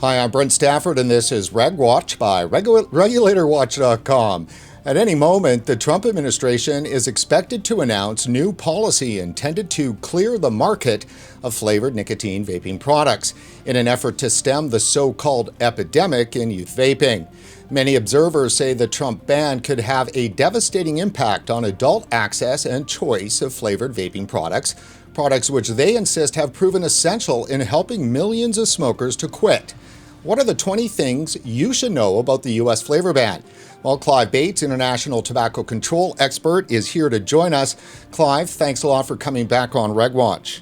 Hi, I'm Brent Stafford, and this is RegWatch by regulatorwatch.com. At any moment, the Trump administration is expected to announce new policy intended to clear the market of flavored nicotine vaping products in an effort to stem the so-called epidemic in youth vaping. Many observers say the Trump ban could have a devastating impact on adult access and choice of flavored vaping products which they insist have proven essential in helping millions of smokers to quit. What are the 20 things you should know about the U.S. flavor ban? Well, Clive Bates, international tobacco control expert, is here to join us. Clive, thanks a lot for coming back on RegWatch.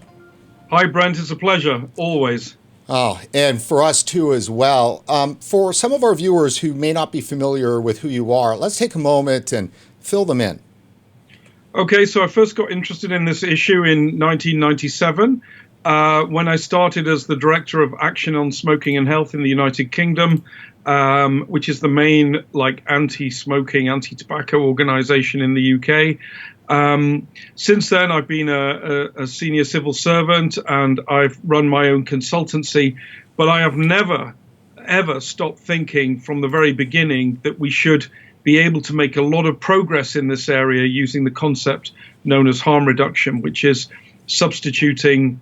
Hi, Brent. It's a pleasure, always. Oh, and for us too as well. For some of our viewers who may not be familiar with who you are, let's take a moment and fill them in. Okay, so I first got interested in this issue in 1997 when I started as the Director of Action on Smoking and Health in the United Kingdom, which is the main anti-smoking, anti-tobacco organization in the UK. Since then, I've been a senior civil servant and I've run my own consultancy, but I have never, ever stopped thinking from the very beginning that we should be able to make a lot of progress in this area using the concept known as harm reduction, which is substituting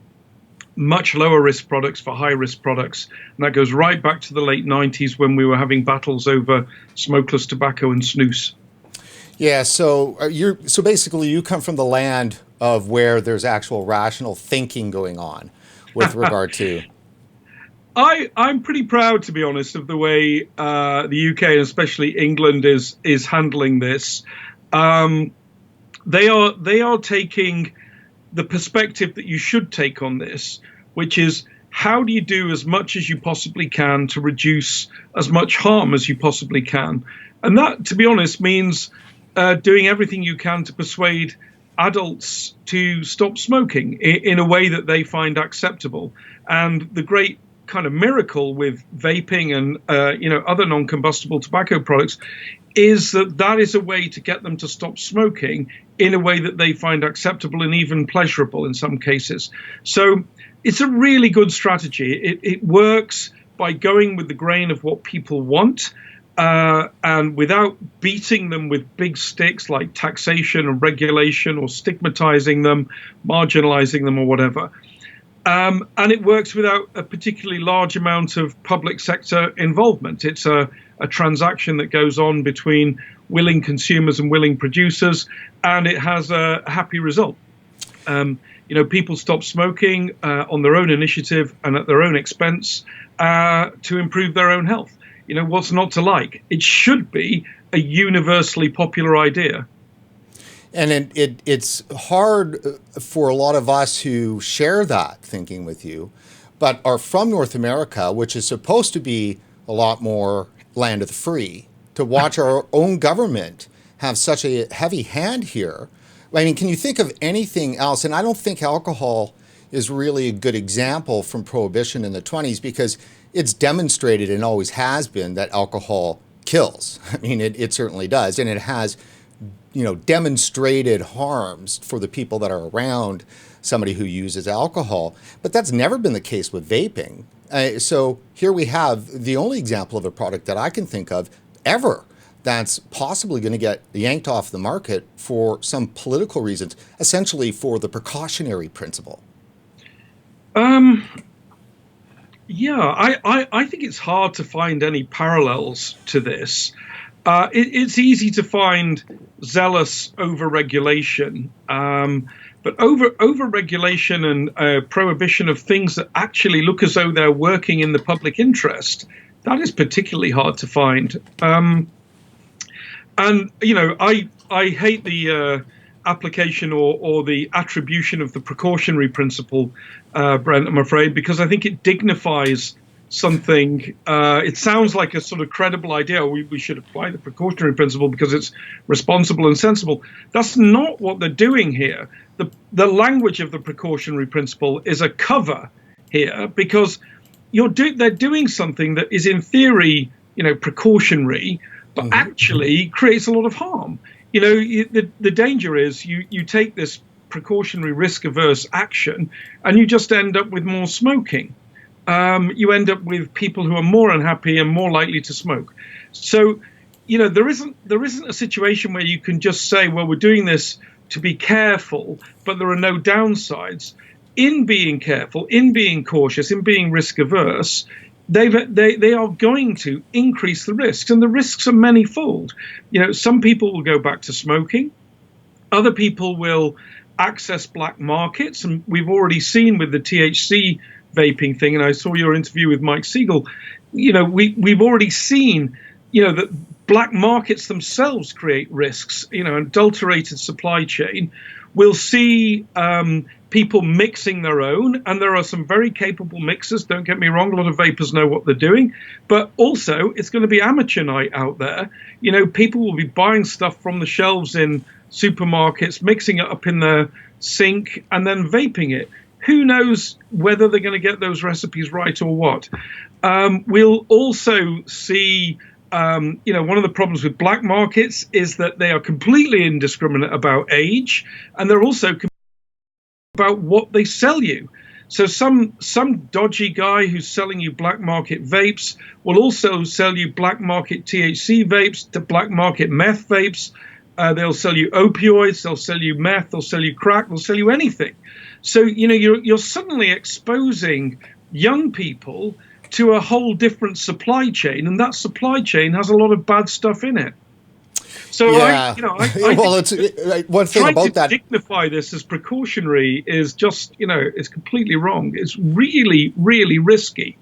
much lower risk products for high risk products. And that goes right back to the late 90s when we were having battles over smokeless tobacco and snus. Yeah, so basically you come from the land of where there's actual rational thinking going on with regard to... I'm pretty proud, to be honest, of the way the UK and especially England is handling this. They are taking the perspective that you should take on this, which is how do you do as much as you possibly can to reduce as much harm as you possibly can, and that, to be honest, means doing everything you can to persuade adults to stop smoking in a way that they find acceptable. And the great kind of miracle with vaping and other non-combustible tobacco products is that is a way to get them to stop smoking in a way that they find acceptable and even pleasurable in some cases. So it's a really good strategy. It works by going with the grain of what people want and without beating them with big sticks like taxation or regulation or stigmatizing them, marginalizing them or whatever. And it works without a particularly large amount of public sector involvement. It's a transaction that goes on between willing consumers and willing producers, and it has a happy result. People stop smoking on their own initiative and at their own expense to improve their own health. What's not to like? It should be a universally popular idea. And it's hard for a lot of us who share that thinking with you, but are from North America, which is supposed to be a lot more land of the free, to watch our own government have such a heavy hand here. I mean, can you think of anything else? And I don't think alcohol is really a good example from Prohibition in the 20s because it's demonstrated and always has been that alcohol kills. I mean, it certainly does. And it has demonstrated harms for the people that are around somebody who uses alcohol. But that's never been the case with vaping. So here we have the only example of a product that I can think of ever that's possibly going to get yanked off the market for some political reasons, essentially for the precautionary principle. Yeah, I think it's hard to find any parallels to this. It's easy to find zealous over-regulation, but over-regulation and prohibition of things that actually look as though they're working in the public interest, that is particularly hard to find. I hate the application or the attribution of the precautionary principle, Brent, I'm afraid, because I think it dignifies something. It sounds like a sort of credible idea. We should apply the precautionary principle because it's responsible and sensible. That's not what they're doing here. The language of the precautionary principle is a cover here because they're doing something that is in theory, precautionary, but actually creates a lot of harm. The danger is you take this precautionary risk averse action and you just end up with more smoking. you end up with people who are more unhappy and more likely to smoke. So, there isn't a situation where you can just say, well, we're doing this to be careful, but there are no downsides. In being careful, in being cautious, in being risk averse, they are going to increase the risks, and the risks are manifold. Some people will go back to smoking. Other people will access black markets, and we've already seen with the THC vaping thing, and I saw your interview with Mike Siegel, we've already seen, that black markets themselves create risks, adulterated supply chain. We'll see people mixing their own, and there are some very capable mixers, don't get me wrong, a lot of vapors know what they're doing, but also it's going to be amateur night out there. People will be buying stuff from the shelves in supermarkets, mixing it up in their sink, and then vaping it. Who knows whether they're going to get those recipes right or what. We'll also see, one of the problems with black markets is that they are completely indiscriminate about age, and they're also about what they sell you. So some dodgy guy who's selling you black market vapes will also sell you black market THC vapes, to black market meth vapes. They'll sell you opioids, they'll sell you meth, they'll sell you crack, they'll sell you anything. So, you're suddenly exposing young people to a whole different supply chain, and that supply chain has a lot of bad stuff in it. So, yeah. Well, it's one thing about that. Dignify this as precautionary is just, it's completely wrong. It's really, really risky.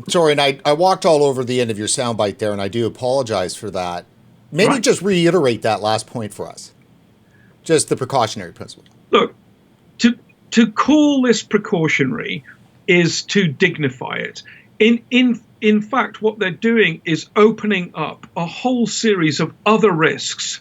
Sorry, and I walked all over the end of your soundbite there, and I do apologize for that. Maybe just reiterate that last point for us. Just the precautionary principle. Look, to call this precautionary is to dignify it. In fact, what they're doing is opening up a whole series of other risks,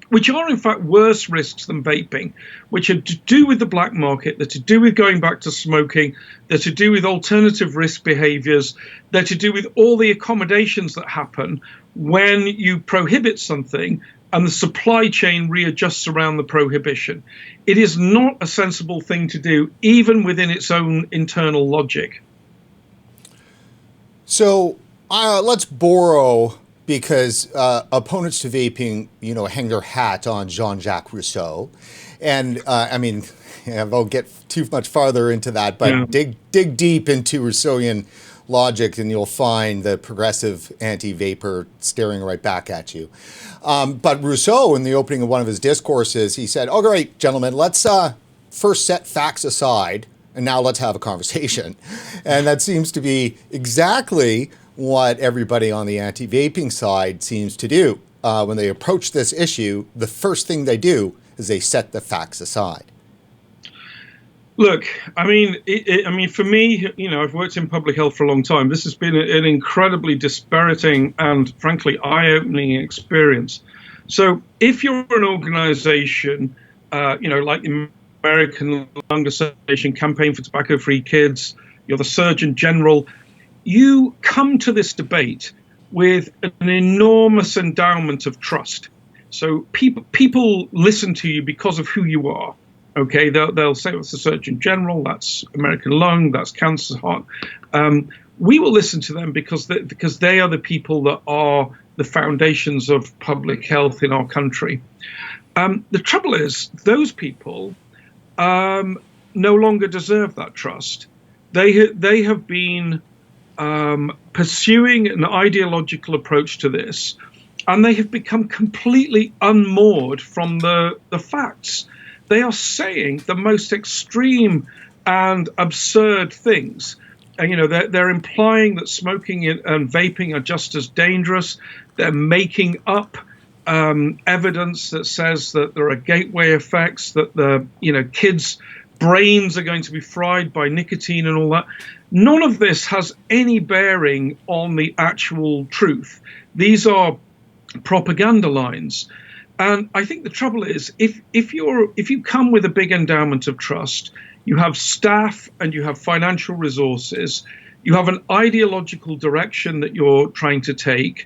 which are in fact worse risks than vaping, which are to do with the black market, they're to do with going back to smoking, they're to do with alternative risk behaviors, they're to do with all the accommodations that happen when you prohibit something and the supply chain readjusts around the prohibition. It is not a sensible thing to do, even within its own internal logic. So let's borrow, because opponents to vaping, hang their hat on Jean-Jacques Rousseau. And I won't get too much farther into that, but dig deep into Rousseauian logic and you'll find the progressive anti-vapor staring right back at you. But Rousseau, in the opening of one of his discourses, he said, "Oh, great, gentlemen, let's first set facts aside, and now let's have a conversation." And that seems to be exactly what everybody on the anti-vaping side seems to do. When they approach this issue, the first thing they do is they set the facts aside. Look, for me, I've worked in public health for a long time. This has been an incredibly dispiriting and, frankly, eye-opening experience. So if you're an organization, like the American Lung Association, Campaign for Tobacco-Free Kids, you're the Surgeon General, you come to this debate with an enormous endowment of trust. So people listen to you because of who you are. Okay, they'll say it's the Surgeon General, that's American Lung, that's Cancer Heart. We will listen to them because they are the people that are the foundations of public health in our country. The trouble is, those people no longer deserve that trust. They have been pursuing an ideological approach to this, and they have become completely unmoored from the facts. They are saying the most extreme and absurd things. And, they're implying that smoking and vaping are just as dangerous. They're making up evidence that says that there are gateway effects, that the kids' brains are going to be fried by nicotine and all that. None of this has any bearing on the actual truth. These are propaganda lines. And I think the trouble is, if you come with a big endowment of trust, you have staff and you have financial resources, you have an ideological direction that you're trying to take,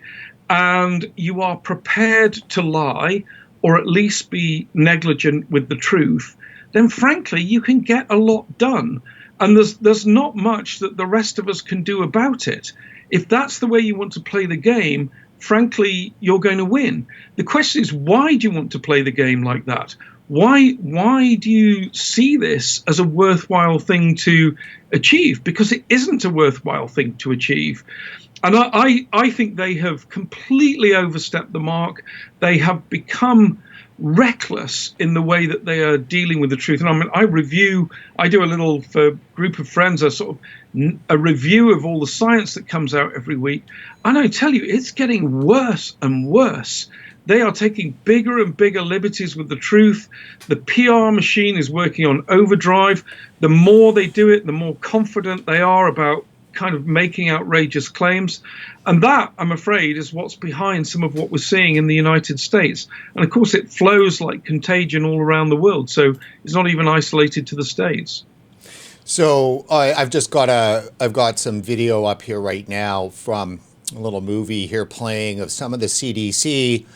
and you are prepared to lie or at least be negligent with the truth, then frankly, you can get a lot done. And there's not much that the rest of us can do about it. If that's the way you want to play the game, frankly, you're going to win. The question is, why do you want to play the game like that? Why do you see this as a worthwhile thing to achieve? Because it isn't a worthwhile thing to achieve. And I think they have completely overstepped the mark. They have become reckless in the way that they are dealing with the truth. And I mean, I do a little, for a group of friends, a review of all the science that comes out every week. And I tell you, it's getting worse and worse. They are taking bigger and bigger liberties with the truth. The PR machine is working on overdrive. The more they do it, the more confident they are about kind of making outrageous claims. And that, I'm afraid, is what's behind some of what we're seeing in the United States. And of course, it flows like contagion all around the world. So it's not even isolated to the States. So I've got some video up here right now from a little movie here playing of some of the CDC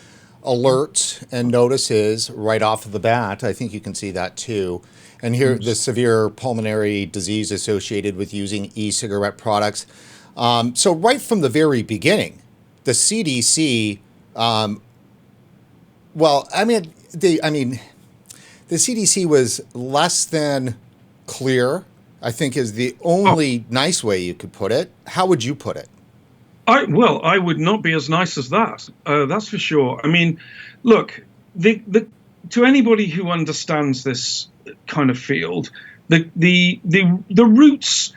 alerts and notices right off of the bat. I think you can see that too. And here, the severe pulmonary disease associated with using e-cigarette products. So right from the very beginning, the CDC, the CDC was less than clear, I think is the only nice way you could put it. How would you put it? I would not be as nice as that. That's for sure. I mean, look, to anybody who understands this kind of field, the roots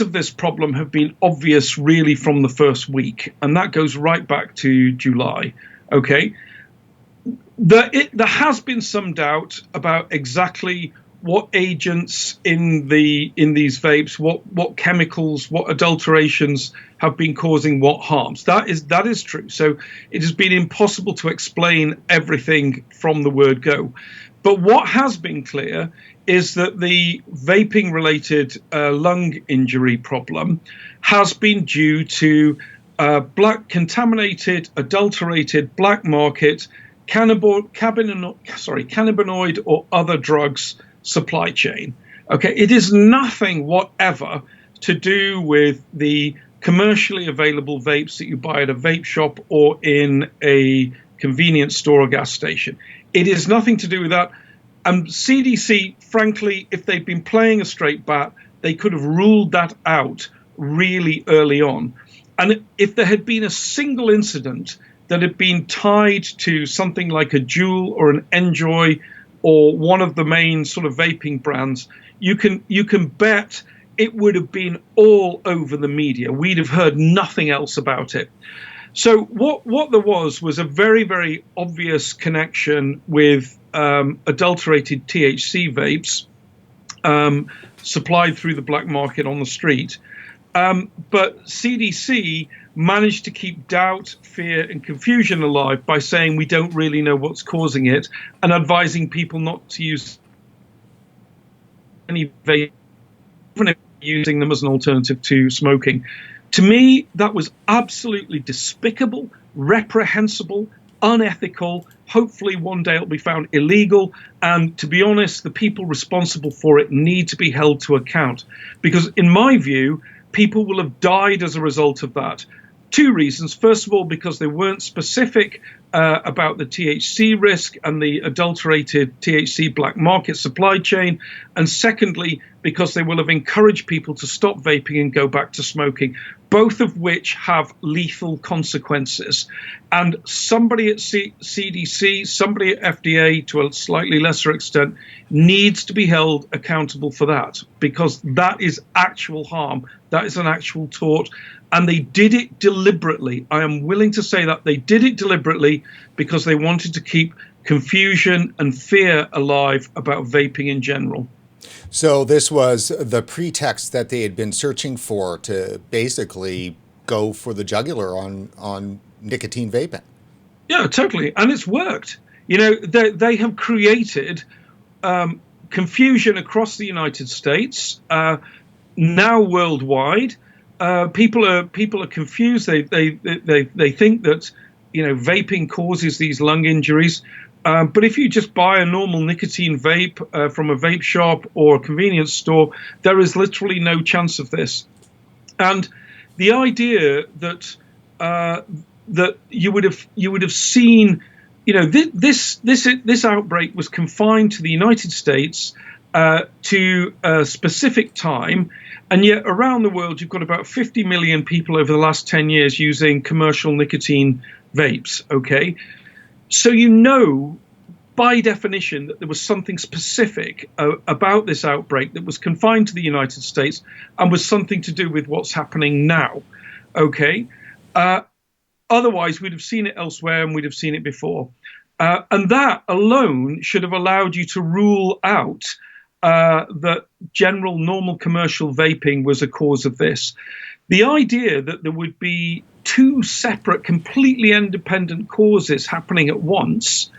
of this problem have been obvious really from the first week, and that goes right back to July. Okay, there has been some doubt about exactly what agents in these vapes, what chemicals, what adulterations have been causing what harms. That is true. So it has been impossible to explain everything from the word go. But what has been clear is that the vaping-related lung injury problem has been due to contaminated, adulterated, black market, cannabinoid or other drugs supply chain. Okay, it is nothing whatever to do with the commercially available vapes that you buy at a vape shop or in a convenience store or gas station. It is nothing to do with that. And CDC, frankly, if they'd been playing a straight bat, they could have ruled that out really early on. And if there had been a single incident that had been tied to something like a Juul or an Enjoy or one of the main sort of vaping brands, you can bet it would have been all over the media. We'd have heard nothing else about it. So what there was a very, very obvious connection with adulterated THC vapes supplied through the black market on the street. But CDC managed to keep doubt, fear, and confusion alive by saying we don't really know what's causing it and advising people not to use any vape, even if using them as an alternative to smoking. To me, that was absolutely despicable, reprehensible, unethical. Hopefully one day it'll be found illegal. And to be honest, the people responsible for it need to be held to account. Because in my view, people will have died as a result of that. Two reasons. First of all, because they weren't specific about the THC risk and the adulterated THC black market supply chain. And secondly, because they will have encouraged people to stop vaping and go back to smoking, both of which have lethal consequences. And somebody at CDC, somebody at FDA, to a slightly lesser extent, needs to be held accountable for that, because that is actual harm. That is an actual tort. And they did it deliberately. I am willing to say that they did it deliberately because they wanted to keep confusion and fear alive about vaping in general. So this was the pretext that they had been searching for to basically go for the jugular on nicotine vaping. Yeah, totally. And it's worked. You know, they have created confusion across the United States, now worldwide. People are confused. They think that, you know, vaping causes these lung injuries. But if you just buy a normal nicotine vape from a vape shop or a convenience store, there is literally no chance of this. And the idea that that you would have seen, this outbreak was confined to the United States to a specific time, and yet around the world you've got about 50 million people over the last 10 years using commercial nicotine vapes. Okay, so by definition that there was something specific about this outbreak that was confined to the United States and was something to do with what's happening now. Okay. Otherwise, we'd have seen it elsewhere and we'd have seen it before. And that alone should have allowed you to rule out that general normal commercial vaping was a cause of this. The idea that there would be two separate, completely independent causes happening at once,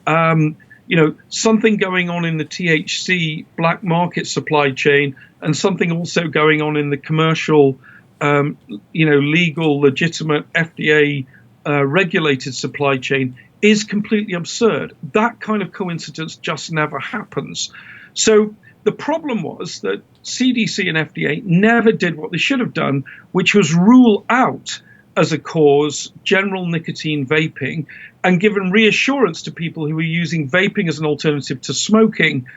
something going on in the THC black market supply chain and something also going on in the commercial, legal, legitimate FDA regulated supply chain is completely absurd. That kind of coincidence just never happens. So the problem was that CDC and FDA never did what they should have done, which was rule out as a cause general nicotine vaping and given reassurance to people who were using vaping as an alternative to smoking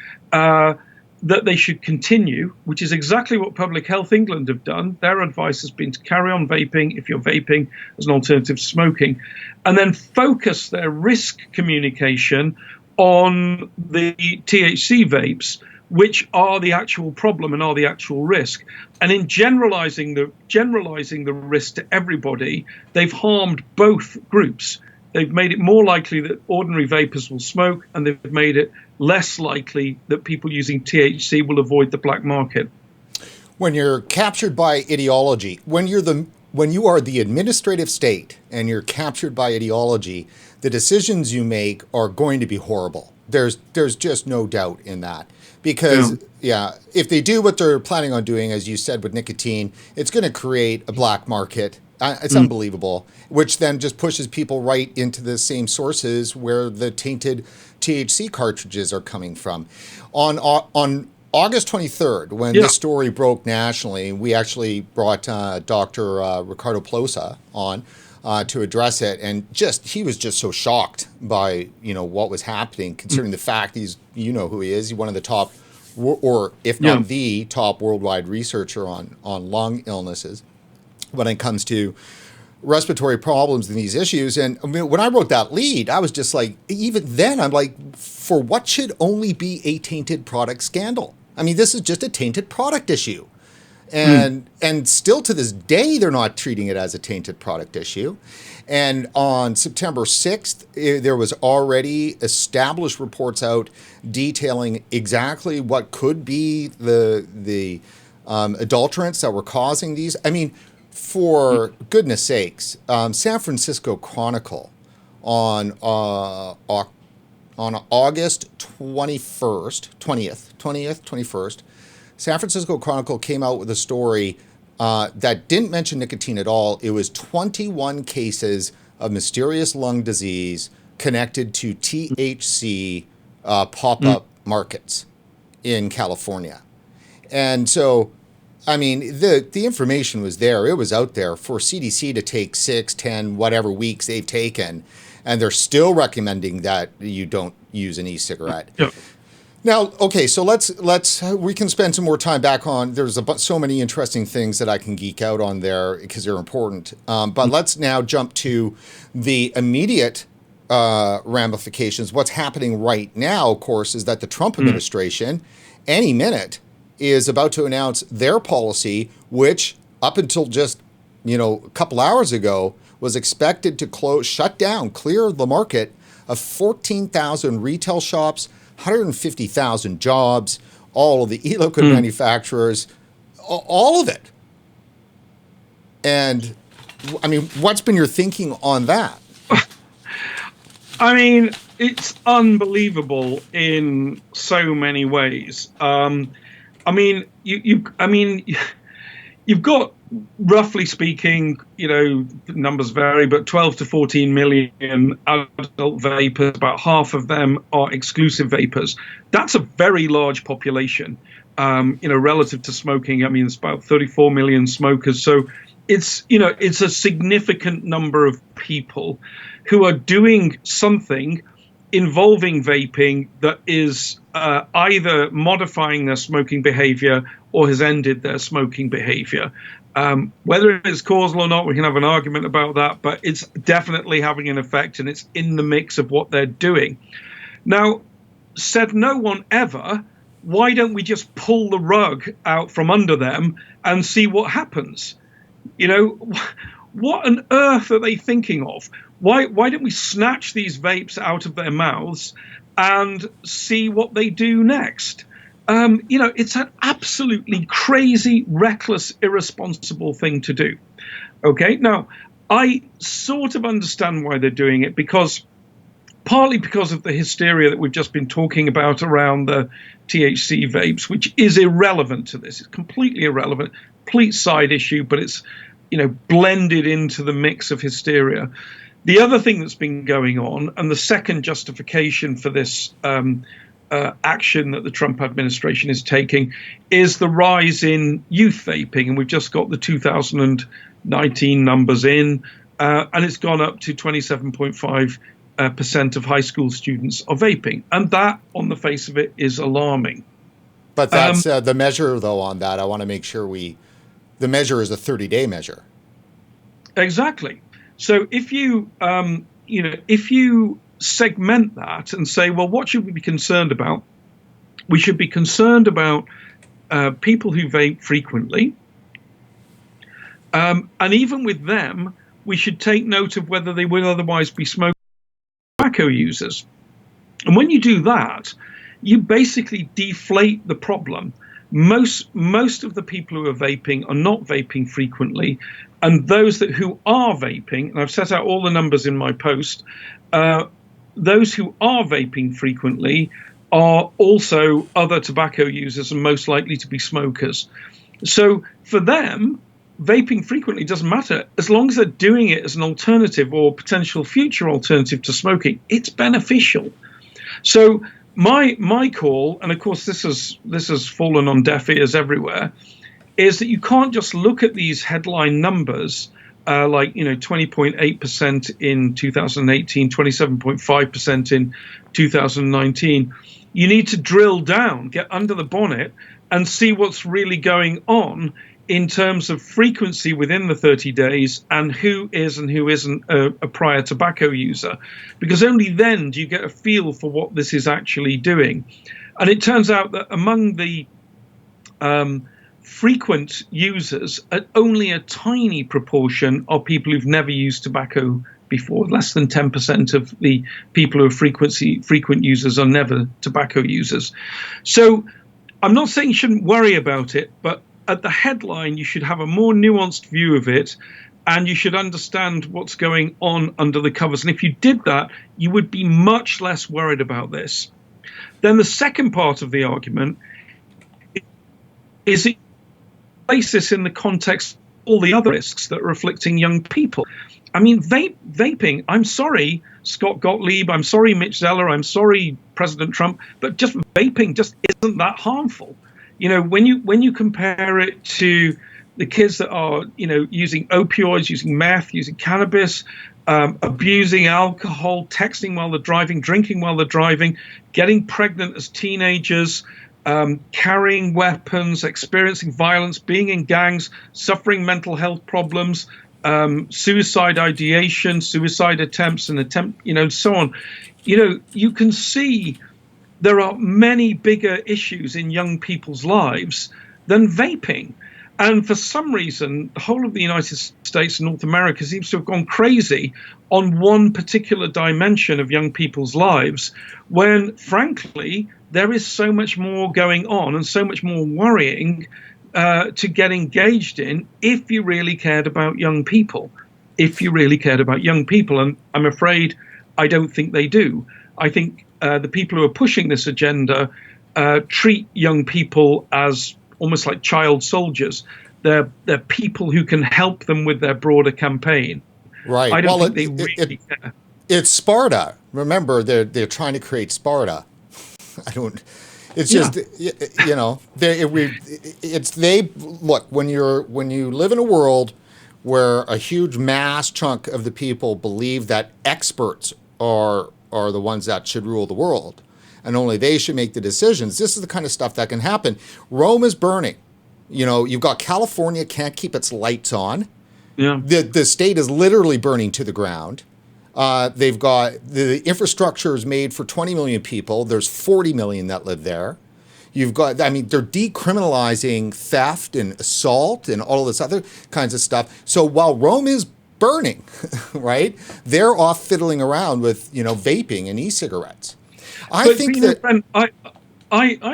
that they should continue, which is exactly what Public Health England have done. Their advice has been to carry on vaping if you're vaping as an alternative to smoking, and then focus their risk communication on the THC vapes, which are the actual problem and are the actual risk. And in generalizing the risk to everybody, they've harmed both groups. They've made it more likely that ordinary vapors will smoke, and they've made it less likely that people using THC will avoid the black market. When you're captured by ideology, when you are the administrative state and you're captured by ideology, the decisions you make are going to be horrible. There's just no doubt in that. Because, if they do what they're planning on doing, as you said, with nicotine, it's going to create a black market. It's unbelievable, which then just pushes people right into the same sources where the tainted THC cartridges are coming from. On August 23rd, when this story broke nationally, we actually brought Dr. Ricardo Plosa on to address it, and he was just so shocked by what was happening, considering the fact he's who he is. He's one of the top, or if not the top worldwide researcher on lung illnesses when it comes to respiratory problems and these issues. And I mean, when I wrote that lead, I was just like, even then, I'm like, for what should only be a tainted product scandal? I mean, this is just a tainted product issue. And still to this day, they're not treating it as a tainted product issue. And on September 6th, there was already established reports out detailing exactly what could be the adulterants that were causing these. I mean, for goodness sakes, San Francisco Chronicle on August 21st, San Francisco Chronicle came out with a story that didn't mention nicotine at all. It was 21 cases of mysterious lung disease connected to THC pop-up markets in California. And so, I mean, the information was there. It was out there for CDC to take 6, 10, whatever weeks they've taken, and they're still recommending that you don't use an e-cigarette. Yep. Now, okay, so we can spend some more time back on. There's so many interesting things that I can geek out on there because they're important. But let's now jump to the immediate ramifications. What's happening right now, of course, is that the Trump administration, any minute, is about to announce their policy, which up until just a couple hours ago was expected to shut down, clear the market of 14,000 retail shops, 150,000 jobs, all of the e-liquid manufacturers, all of it. And I mean, what's been your thinking on that? I mean, it's unbelievable in so many ways. I mean, you've got, roughly speaking, the numbers vary, but 12 to 14 million adult vapors. About half of them are exclusive vapors. That's a very large population, relative to smoking. I mean, it's about 34 million smokers. So it's a significant number of people who are doing something involving vaping that is either modifying their smoking behavior or has ended their smoking behavior. Whether it's causal or not, we can have an argument about that, but it's definitely having an effect, and it's in the mix of what they're doing. Now, said no one ever, why don't we just pull the rug out from under them and see what happens? What on earth are they thinking of? Why don't we snatch these vapes out of their mouths and see what they do next? It's an absolutely crazy, reckless, irresponsible thing to do. Okay, now I sort of understand why they're doing it, partly because of the hysteria that we've just been talking about around the THC vapes, which is irrelevant to this. It's completely irrelevant, complete side issue, but it's blended into the mix of hysteria. The other thing that's been going on, and the second justification for this action that the Trump administration is taking, is the rise in youth vaping. And we've just got the 2019 numbers in, and it's gone up to 27.5% of high school students are vaping. And that, on the face of it, is alarming. But that's the measure, though, on that. I want to make sure the measure is a 30-day measure. Exactly. So if you segment that and say, well, what should we be concerned about? We should be concerned about people who vape frequently. And even with them, we should take note of whether they will otherwise be smoking tobacco users. And when you do that, you basically deflate the problem. Most of the people who are vaping are not vaping frequently, and those who are vaping, and I've set out all the numbers in my post, those who are vaping frequently are also other tobacco users and most likely to be smokers. So for them, vaping frequently doesn't matter. As long as they're doing it as an alternative or potential future alternative to smoking, it's beneficial. So my call, and of course this has fallen on deaf ears everywhere, is that you can't just look at these headline numbers like 20.8% in 2018, 27.5% in 2019. You need to drill down, get under the bonnet, and see what's really going on in terms of frequency within the 30 days and who is and who isn't a prior tobacco user, because only then do you get a feel for what this is actually doing. And it turns out that among the frequent users, only a tiny proportion are people who've never used tobacco before. Less than 10% of the people who are frequent users are never tobacco users. So I'm not saying you shouldn't worry about it, but at the headline, you should have a more nuanced view of it, and you should understand what's going on under the covers. And if you did that, you would be much less worried about this. Then the second part of the argument is it place this in the context of all the other risks that are afflicting young people. I mean, vaping, I'm sorry, Scott Gottlieb, I'm sorry, Mitch Zeller, I'm sorry, President Trump, but just vaping just isn't that harmful. When you compare it to the kids that are, using opioids, using meth, using cannabis, abusing alcohol, texting while they're driving, drinking while they're driving, getting pregnant as teenagers, carrying weapons, experiencing violence, being in gangs, suffering mental health problems, suicide ideation, suicide attempts, and so on. You can see there are many bigger issues in young people's lives than vaping. And for some reason, the whole of the United States and North America seems to have gone crazy on one particular dimension of young people's lives, when, frankly, there is so much more going on and so much more worrying to get engaged in if you really cared about young people. If you really cared about young people, and I'm afraid I don't think they do. I think the people who are pushing this agenda treat young people as almost like child soldiers. they're people who can help them with their broader campaign. Right. I don't Well, think they really care. it's Sparta. Remember, they're trying to create Sparta. I don't. It's Yeah. just they look when you live in a world where a huge mass chunk of the people believe that experts are the ones that should rule the world, and only they should make the decisions. This is the kind of stuff that can happen. Rome is burning. You've got California can't keep its lights on. Yeah. The state is literally burning to the ground. They've got the infrastructure is made for 20 million people. There's 40 million that live there. You've got, I mean, they're decriminalizing theft and assault and all of this other kinds of stuff. So while Rome is burning, right, they're off fiddling around with, vaping and e-cigarettes. I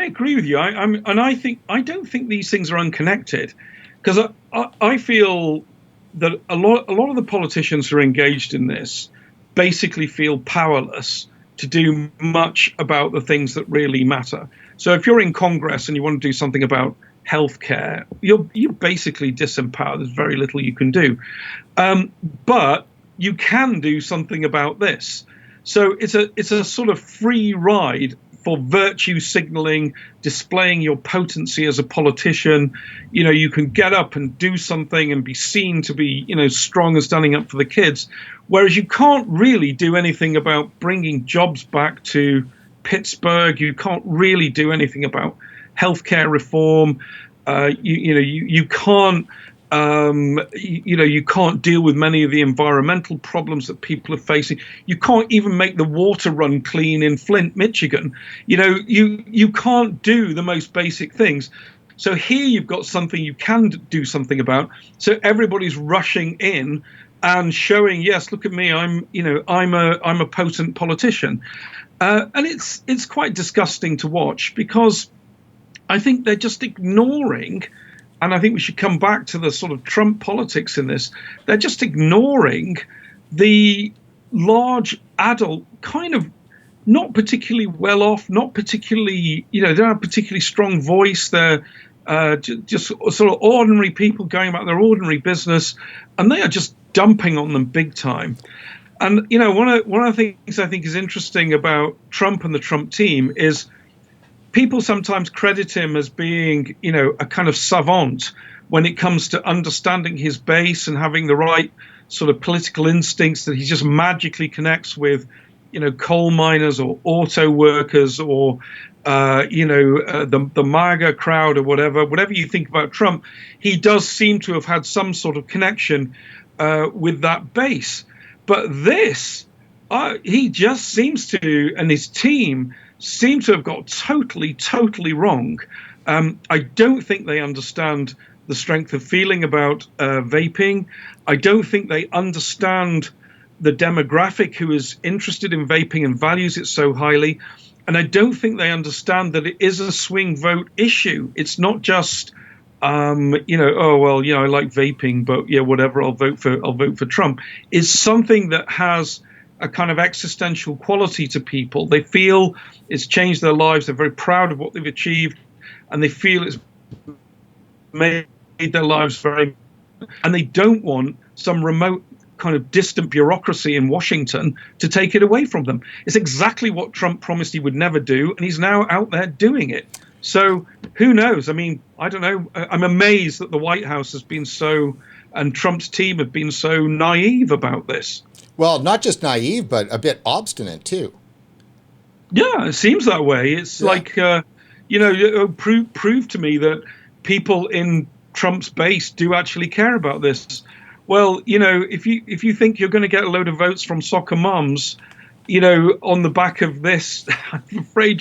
agree with you. I don't think these things are unconnected, because I feel that a lot of the politicians who are engaged in this basically feel powerless to do much about the things that really matter. So if you're in Congress and you want to do something about healthcare, you're basically disempowered. There's very little you can do. But you can do something about this. So it's a sort of free ride for virtue signaling, displaying your potency as a politician. You can get up and do something and be seen to be, strong and standing up for the kids. Whereas you can't really do anything about bringing jobs back to Pittsburgh. You can't really do anything about healthcare reform. You can't. You can't deal with many of the environmental problems that people are facing. You can't even make the water run clean in Flint, Michigan. You can't do the most basic things. So here you've got something you can do something about. So everybody's rushing in and showing, yes, look at me, I'm a potent politician, and it's quite disgusting to watch, because I think they're just ignoring. And I think we should come back to the sort of Trump politics in this. They're just ignoring the large adult, kind of not particularly well off, not particularly, they don't have a particularly strong voice. They're just sort of ordinary people going about their ordinary business, and they are just dumping on them big time. And, one of the things I think is interesting about Trump and the Trump team is people sometimes credit him as being, a kind of savant when it comes to understanding his base and having the right sort of political instincts, that he just magically connects with, coal miners or auto workers or, the MAGA crowd or whatever. Whatever you think about Trump, he does seem to have had some sort of connection with that base. But this, he just seems to, and his team seem to have got totally wrong. I don't think they understand the strength of feeling about vaping. I don't think they understand the demographic who is interested in vaping and values it so highly. And I don't think they understand that it is a swing vote issue. It's not just, I like vaping, but yeah, whatever, I'll vote for Trump. It's something that has a kind of existential quality to people. They feel it's changed their lives. They're very proud of what they've achieved, and they feel it's made their lives very, and they don't want some remote kind of distant bureaucracy in Washington to take it away from them. It's exactly what Trump promised he would never do, and he's now out there doing it. So who knows? I mean, I don't know. I'm amazed that the White House has been so, and Trump's team have been so naive about this. Well, not just naive, but a bit obstinate too. Yeah, it seems that way. It's like, prove to me that people in Trump's base do actually care about this. Well, if you think you're going to get a load of votes from soccer moms, on the back of this, I'm afraid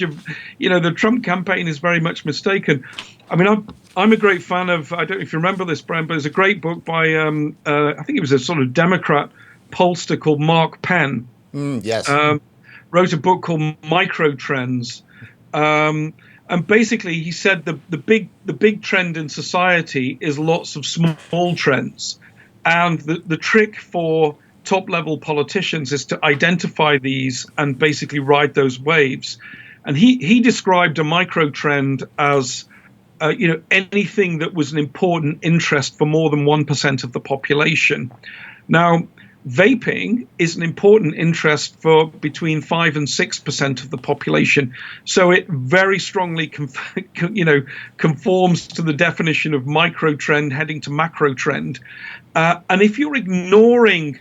the Trump campaign is very much mistaken. I mean, I'm a great fan of, I don't know if you remember this, Brent, but there's a great book by, I think it was a sort of Democrat pollster called Mark Penn. Yes. Wrote a book called Micro Trends. And basically he said the big trend in society is lots of small trends. And the trick for top level politicians is to identify these and basically ride those waves. And he described a micro trend as anything that was an important interest for more than 1% of the population. Now, vaping is an important interest for between 5 and 6% of the population. So it very strongly conforms to the definition of micro trend heading to macro trend. And if you're ignoring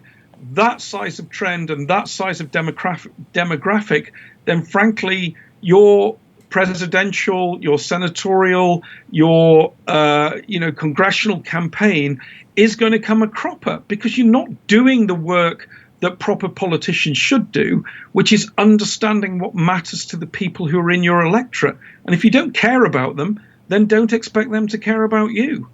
that size of trend and that size of demographic, then frankly, your presidential, your senatorial, your congressional campaign is going to come a cropper, because you're not doing the work that proper politicians should do, which is understanding what matters to the people who are in your electorate. And if you don't care about them, then don't expect them to care about you.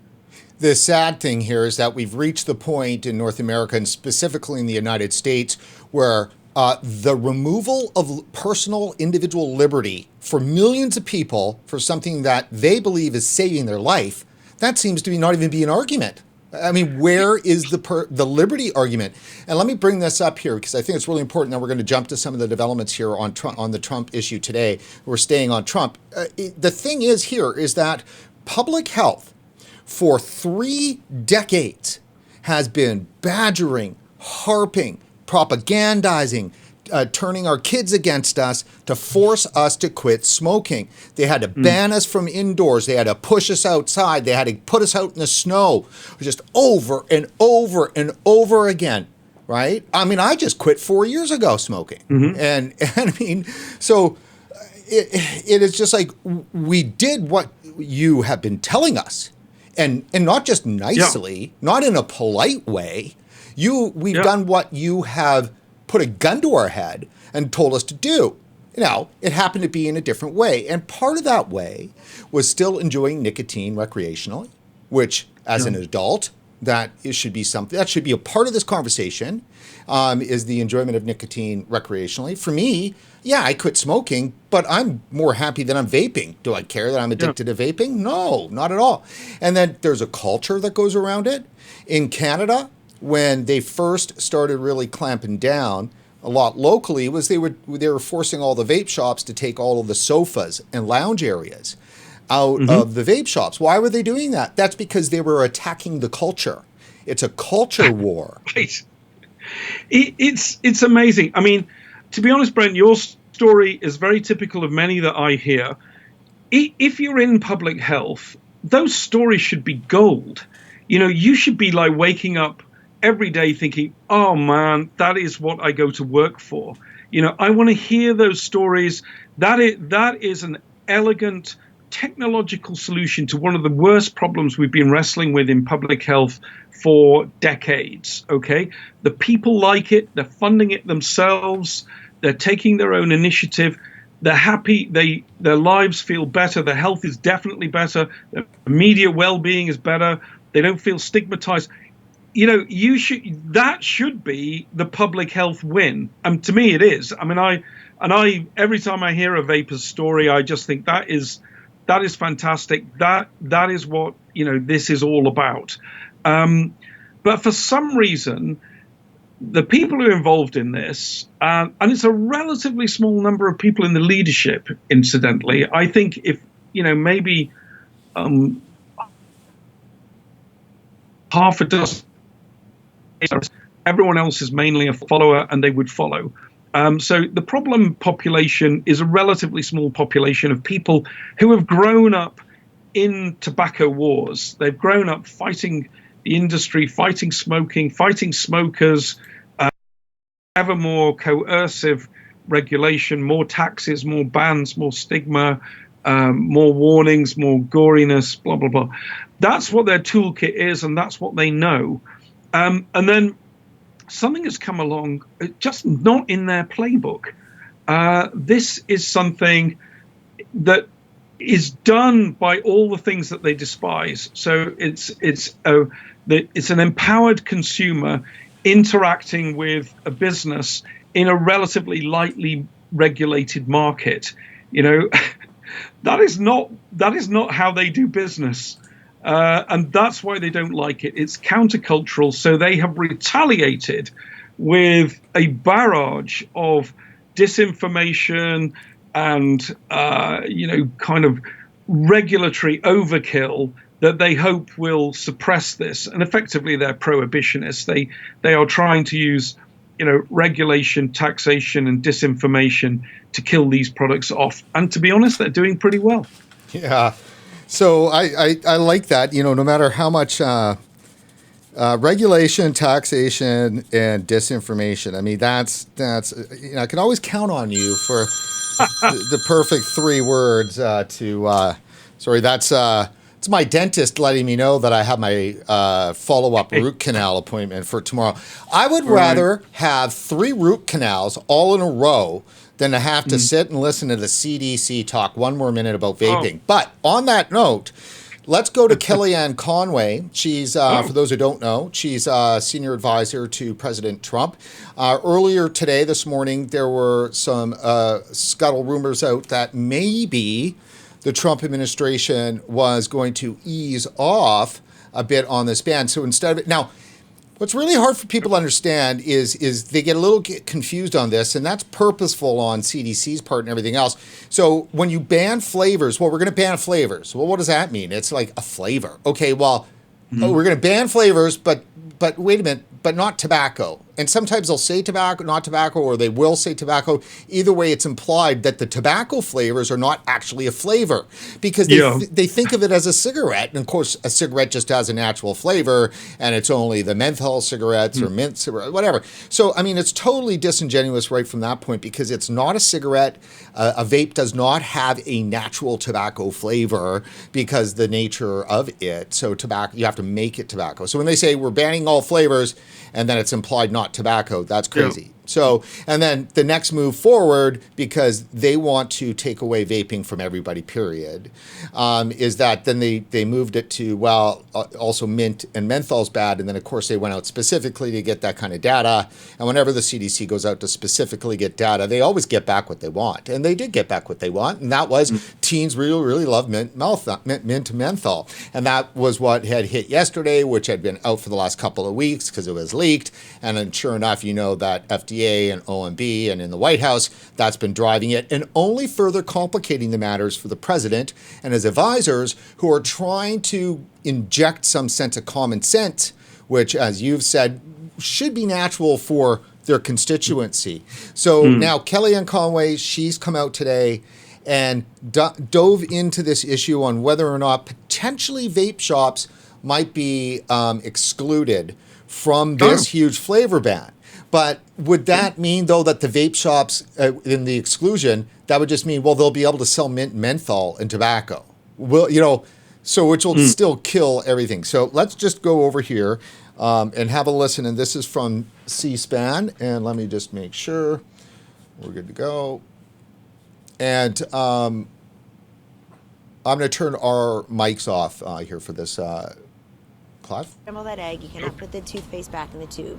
The sad thing here is that we've reached the point in North America, and specifically in the United States, where the removal of personal individual liberty for millions of people for something that they believe is saving their life, that seems to be not even be an argument. I mean, where is the liberty argument? And let me bring this up here, because I think it's really important. Now we're going to jump to some of the developments here on the Trump issue today. We're staying on Trump. The thing is here is that public health for 3 decades has been badgering, harping, propagandizing, turning our kids against us to force us to quit smoking. They had to ban us from indoors. They had to push us outside. They had to put us out in the snow, just over and over and over again, right? I mean, I just quit 4 years ago smoking. And I mean, so it is just like we did what you have been telling us, and not just nicely, not in a polite way. We've done what you have put a gun to our head and told us to do. Now, it happened to be in a different way. And part of that way was still enjoying nicotine recreationally, which as an adult, that should be something that should be a part of this conversation, is the enjoyment of nicotine recreationally. For me, I quit smoking, but I'm more happy that I'm vaping. Do I care that I'm addicted to vaping? No, not at all. And then there's a culture that goes around it. In Canada, when they first started really clamping down a lot locally, was they were forcing all the vape shops to take all of the sofas and lounge areas out of the vape shops. Why were they doing that? That's because they were attacking the culture. It's a culture war. Right. It's amazing. I mean, to be honest, Brent, your story is very typical of many that I hear. If you're in public health, those stories should be gold. You should be like waking up every day thinking, oh man, that is what I go to work for. I want to hear those stories. That is an elegant technological solution to one of the worst problems we've been wrestling with in public health for decades. Okay, the people like it. They're funding it themselves. They're taking their own initiative. They're happy. Their lives feel better. Their health is definitely better. Their immediate well-being is better. They don't feel stigmatized. That should be the public health win. And to me, it is. I mean, every time I hear a vapor's story, I just think that is fantastic. That is what, this is all about. But for some reason, the people who are involved in this, and it's a relatively small number of people in the leadership, incidentally. I think if, maybe half a dozen, everyone else is mainly a follower and they would follow. So the problem population is a relatively small population of people who have grown up in tobacco wars. They've grown up fighting the industry, fighting smoking, fighting smokers, ever more coercive regulation, more taxes, more bans, more stigma, more warnings, more goriness, blah, blah, blah. That's what their toolkit is, and that's what they know. And then something has come along, just not in their playbook. This is something that is done by all the things that they despise. So it's an empowered consumer interacting with a business in a relatively lightly regulated market. That is not how they do business. And that's why they don't like it. It's countercultural. So they have retaliated with a barrage of disinformation and, kind of regulatory overkill that they hope will suppress this. And effectively, they're prohibitionists. They are trying to use, regulation, taxation, and disinformation to kill these products off. And to be honest, they're doing pretty well. Yeah. So I like that. No matter how much regulation, taxation, and disinformation. I mean, that's I can always count on you for the perfect 3 words sorry, it's my dentist letting me know that I have my follow-up root canal appointment for tomorrow. I would rather have 3 root canals all in a row than to have to sit and listen to the CDC talk 1 more minute about vaping. But on that note, let's go to Kellyanne Conway. She's, for those who don't know, she's a senior advisor to President Trump. Earlier today, this morning, there were some scuttle rumors out that maybe the Trump administration was going to ease off a bit on this ban. So instead of it, now, what's really hard for people to understand is they get a little confused on this, and that's purposeful on CDC's part and everything else. So when you ban flavors, well, we're going to ban flavors. Well, what does that mean? It's like a flavor. Okay, well, we're going to ban flavors, but wait a minute, but not tobacco. And sometimes they'll say tobacco, not tobacco, or they will say tobacco. Either way, it's implied that the tobacco flavors are not actually a flavor because they think of it as a cigarette. And of course, a cigarette just has a natural flavor, and it's only the menthol cigarettes or mint cigarette, whatever. So, I mean, it's totally disingenuous right from that point because it's not a cigarette. A vape does not have a natural tobacco flavor because the nature of it. So tobacco, you have to make it tobacco. So when they say we're banning all flavors and then it's implied not tobacco, that's crazy. Yeah. So, and then the next move forward, because they want to take away vaping from everybody, period, is that then they moved it to, well, also mint and menthol's bad. And then, of course, they went out specifically to get that kind of data. And whenever the CDC goes out to specifically get data, they always get back what they want. And they did get back what they want. And that was teens really, really love mint menthol. And that was what had hit yesterday, which had been out for the last couple of weeks because it was leaked. And then sure enough, that FDA and OMB and in the White House, that's been driving it and only further complicating the matters for the president and his advisors who are trying to inject some sense of common sense, which, as you've said, should be natural for their constituency. So now Kellyanne Conway, she's come out today and dove into this issue on whether or not potentially vape shops might be excluded from this huge flavor ban. But would that mean, though, that the vape shops in the exclusion, that would just mean, well, they'll be able to sell mint, menthol, and tobacco? Well, so which will still kill everything. So let's just go over here and have a listen. And this is from C-SPAN. And let me just make sure we're good to go. And I'm going to turn our mics off here for this. Clive? Scramble that egg. You cannot put the toothpaste back in the tube.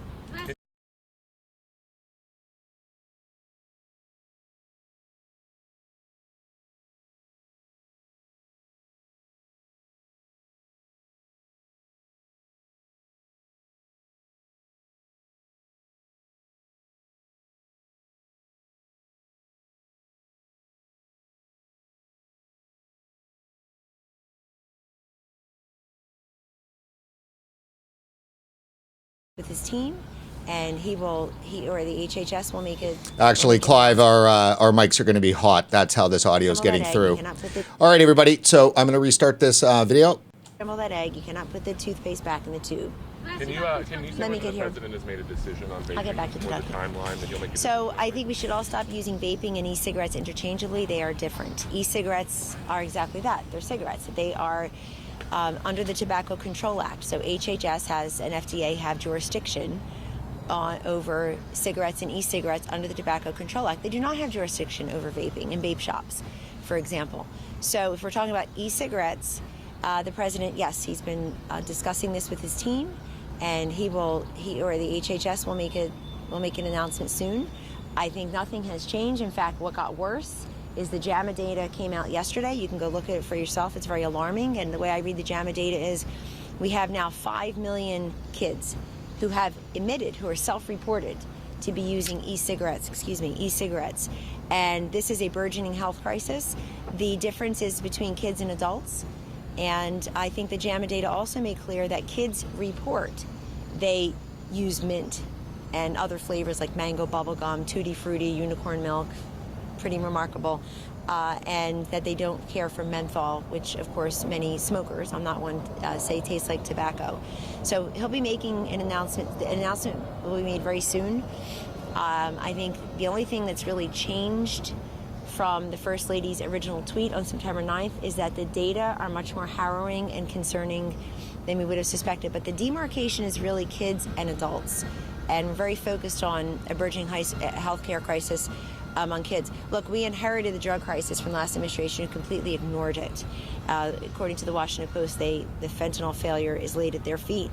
With his team, and he or the HHS will make it. Actually, Clive, our mics are going to be hot. That's how this audio is getting through. All right, everybody. So I'm going to restart this video. Scramble that egg. You cannot put the toothpaste back in the tube. Can you say when the president has made a decision on vaping? I'll get back to that. The timeline that you'll make. So I think we should all stop using vaping and e-cigarettes interchangeably. They are different. E-cigarettes are exactly that. They're cigarettes. They are under the Tobacco Control Act. So HHS and FDA have jurisdiction over cigarettes and e-cigarettes under the Tobacco Control Act. They do not have jurisdiction over vaping and vape shops, for example. So if we're talking about e-cigarettes, the president, yes, he's been discussing this with his team, and he or the HHS will make an announcement soon. I think nothing has changed. In fact, what got worse is the JAMA data came out yesterday. You can go look at it for yourself. It's very alarming. And the way I read the JAMA data is we have now 5 million kids who have admitted, who are self-reported to be using e-cigarettes. And this is a burgeoning health crisis. The difference is between kids and adults. And I think the JAMA data also made clear that kids report they use mint and other flavors like mango bubblegum, tutti frutti, unicorn milk, pretty remarkable, and that they don't care for menthol, which of course many smokers, I'm not one, say tastes like tobacco. So he'll be making an announcement. The announcement will be made very soon. I think the only thing that's really changed from the First Lady's original tweet on September 9th is that the data are much more harrowing and concerning than we would have suspected. But the demarcation is really kids and adults. And we're very focused on a burgeoning healthcare crisis among kids. Look, we inherited the drug crisis from the last administration who completely ignored it. According to the Washington Post, the fentanyl failure is laid at their feet.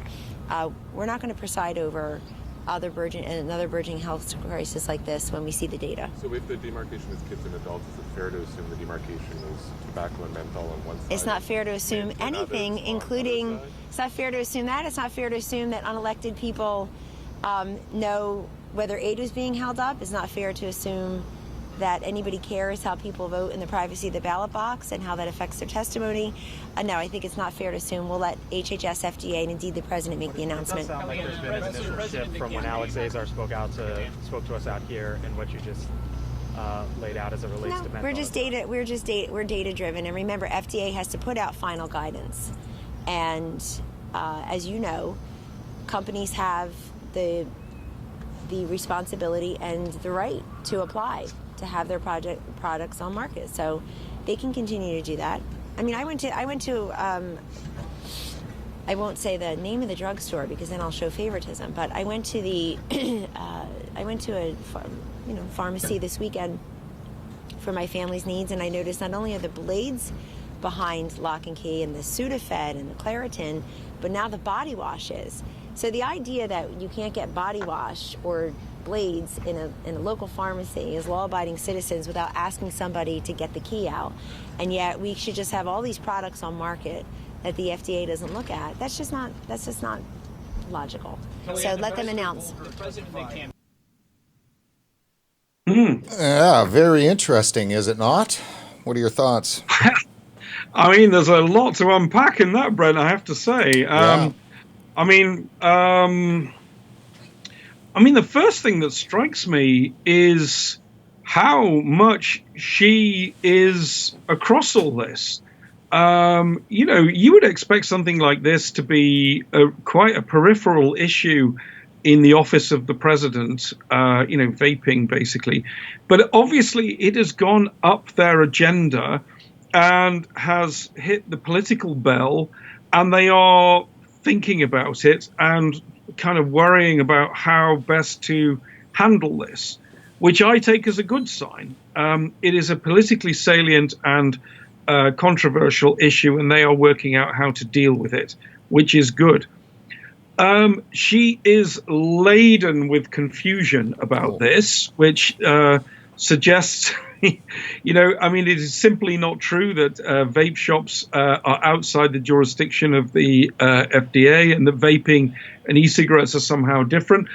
We're not going to preside over another burgeoning health crisis like this when we see the data. So if the demarcation is kids and adults, is it fair to assume the demarcation is tobacco and menthol on one side? It's not fair to assume anything, including, it's not fair to assume that. It's not fair to assume that unelected people know whether aid is being held up. It's not fair to assume that anybody cares how people vote in the privacy of the ballot box and how that affects their testimony. No, I think it's not fair to assume. We'll let HHS, FDA, and indeed the president make the announcement. It does sound like there's been an initial shift from when Alex Azar spoke to us out here and what you just laid out as it relates to menthol. We're data driven, and remember, FDA has to put out final guidance. And as you know, companies have the responsibility and the right to apply to have their products on market, so they can continue to do that. I mean, I went to I won't say the name of the drugstore because then I'll show favoritism, but I went to the a pharmacy this weekend for my family's needs, and I noticed not only are the blades behind Lock and Key and the Sudafed and the Claritin, but now the body wash is. So the idea that you can't get body wash or blades in a local pharmacy as law-abiding citizens without asking somebody to get the key out, and yet we should just have all these products on market that the FDA doesn't look at, that's just not logical. So let them announce. Yeah, very interesting, is it not? What are your thoughts? I mean, there's a lot to unpack in that, Brent, I have to say. Yeah. I mean, the first thing that strikes me is how much she is across all this. You would expect something like this to be quite a peripheral issue in the office of the president, vaping basically. But obviously it has gone up their agenda and has hit the political bell, and they are thinking about it and kind of worrying about how best to handle this, which I take as a good sign. It is a politically salient and controversial issue, and they are working out how to deal with it, which is good. She is laden with confusion about this, which suggests, it is simply not true that vape shops are outside the jurisdiction of the FDA and that vaping and e-cigarettes are somehow different.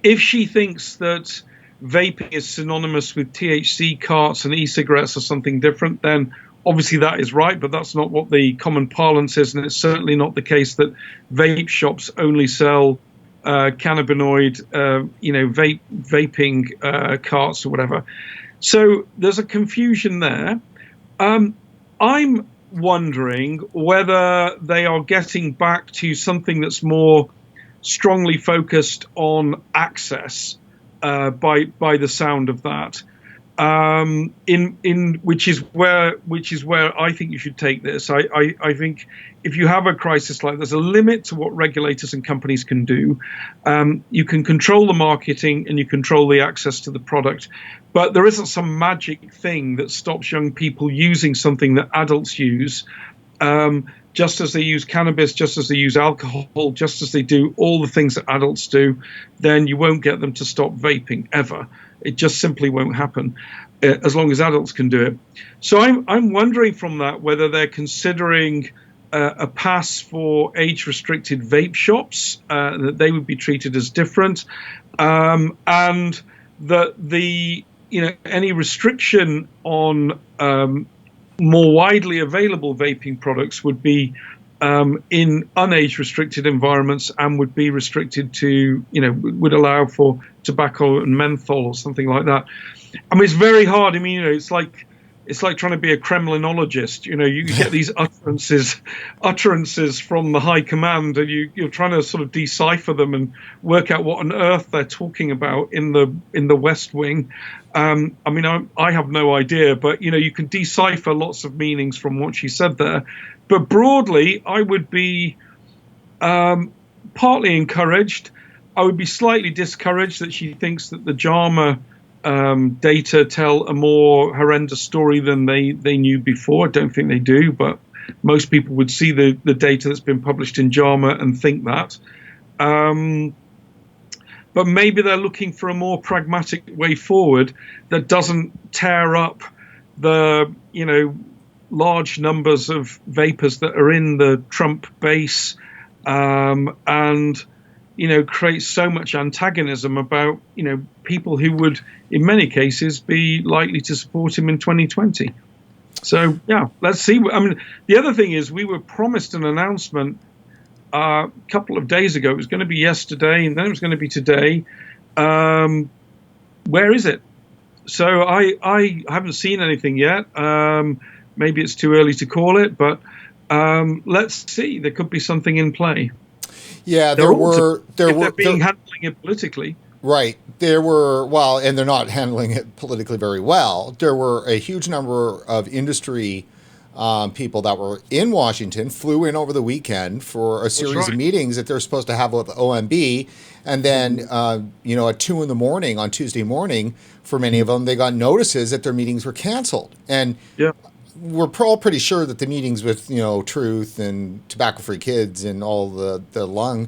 If she thinks that vaping is synonymous with THC carts and e-cigarettes are something different, then obviously that is right, but that's not what the common parlance is, and it's certainly not the case that vape shops only sell cannabinoid, vaping carts or whatever. So there's a confusion there. I'm wondering whether they are getting back to something that's more strongly focused on access by the sound of that. Which is where I think you should take this. I think if you have a crisis like there's a limit to what regulators and companies can do. You can control the marketing and you control the access to the product, but there isn't some magic thing that stops young people using something that adults use. Just as they use cannabis, just as they use alcohol, just as they do all the things that adults do, then you won't get them to stop vaping ever. It just simply won't happen as long as adults can do it. So I'm wondering from that whether they're considering a pass for age-restricted vape shops, that they would be treated as different, and that the any restriction on more widely available vaping products would be in unage restricted environments and would be restricted to, would allow for tobacco and menthol or something like that. I mean, it's very hard. I mean, it's like trying to be a Kremlinologist. You get these utterances from the high command, and you're trying to sort of decipher them and work out what on earth they're talking about in the West Wing. I mean, I have no idea, but you can decipher lots of meanings from what she said there. But broadly, I would be partly encouraged. I would be slightly discouraged that she thinks that the JAMA data tell a more horrendous story than they knew before. I don't think they do, but most people would see the data that's been published in JAMA and think that. But maybe they're looking for a more pragmatic way forward that doesn't tear up the, large numbers of vapors that are in the Trump base, and create so much antagonism about people who would in many cases be likely to support him in 2020. So yeah, let's see. I mean, the other thing is we were promised an announcement a couple of days ago. It was going to be yesterday, and then it was going to be today. Where is it? So I haven't seen anything yet. Maybe it's too early to call it, but let's see. There could be something in play. Yeah, they're handling it politically. Right. And they're not handling it politically very well. There were a huge number of industry people that were in Washington, flew in over the weekend for a series of meetings that they're supposed to have with OMB. And then, at 2 a.m. on Tuesday morning, for many of them, they got notices that their meetings were canceled. And we're all pretty sure that the meetings with, Truth and Tobacco Free Kids and all the lung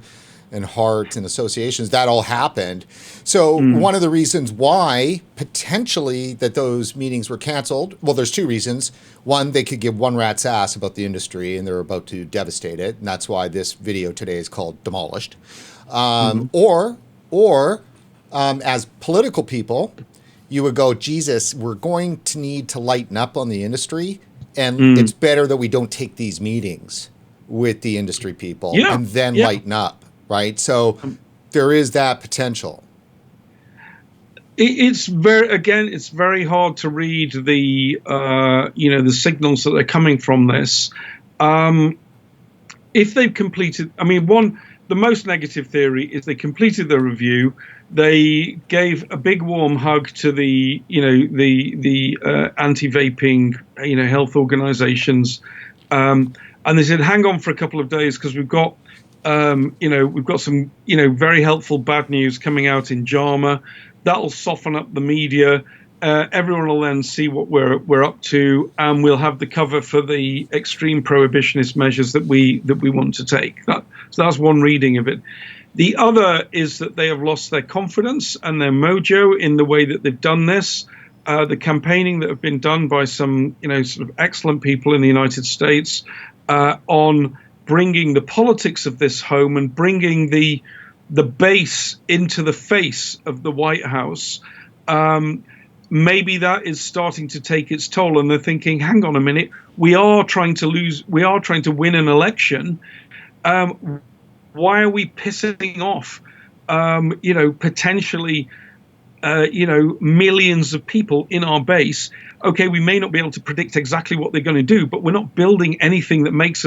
and heart and associations, that all happened. So one of the reasons why potentially that those meetings were canceled, well, there's two reasons. One, they could give one rat's ass about the industry and they're about to devastate it. And that's why this video today is called Demolished. Or as political people, you would go, Jesus, we're going to need to lighten up on the industry. And it's better that we don't take these meetings with the industry people and then lighten up. Right. So there is that potential. It's very hard to read the signals that are coming from this. If they've completed, the most negative theory is they completed the review. They gave a big warm hug to the anti-vaping, health organizations. And they said, hang on for a couple of days because we've got some, very helpful bad news coming out in JAMA. That'll soften up the media. Everyone will then see what we're up to, and we'll have the cover for the extreme prohibitionist measures that we want to take. So that's one reading of it. The other is that they have lost their confidence and their mojo in the way that they've done this. The campaigning that have been done by some, sort of excellent people in the United States on bringing the politics of this home and bringing the base into the face of the White House. Maybe that is starting to take its toll, and they're thinking, hang on a minute, we are trying to win an election. Why are we pissing off, potentially, millions of people in our base? Okay, we may not be able to predict exactly what they're going to do, but we're not building anything that makes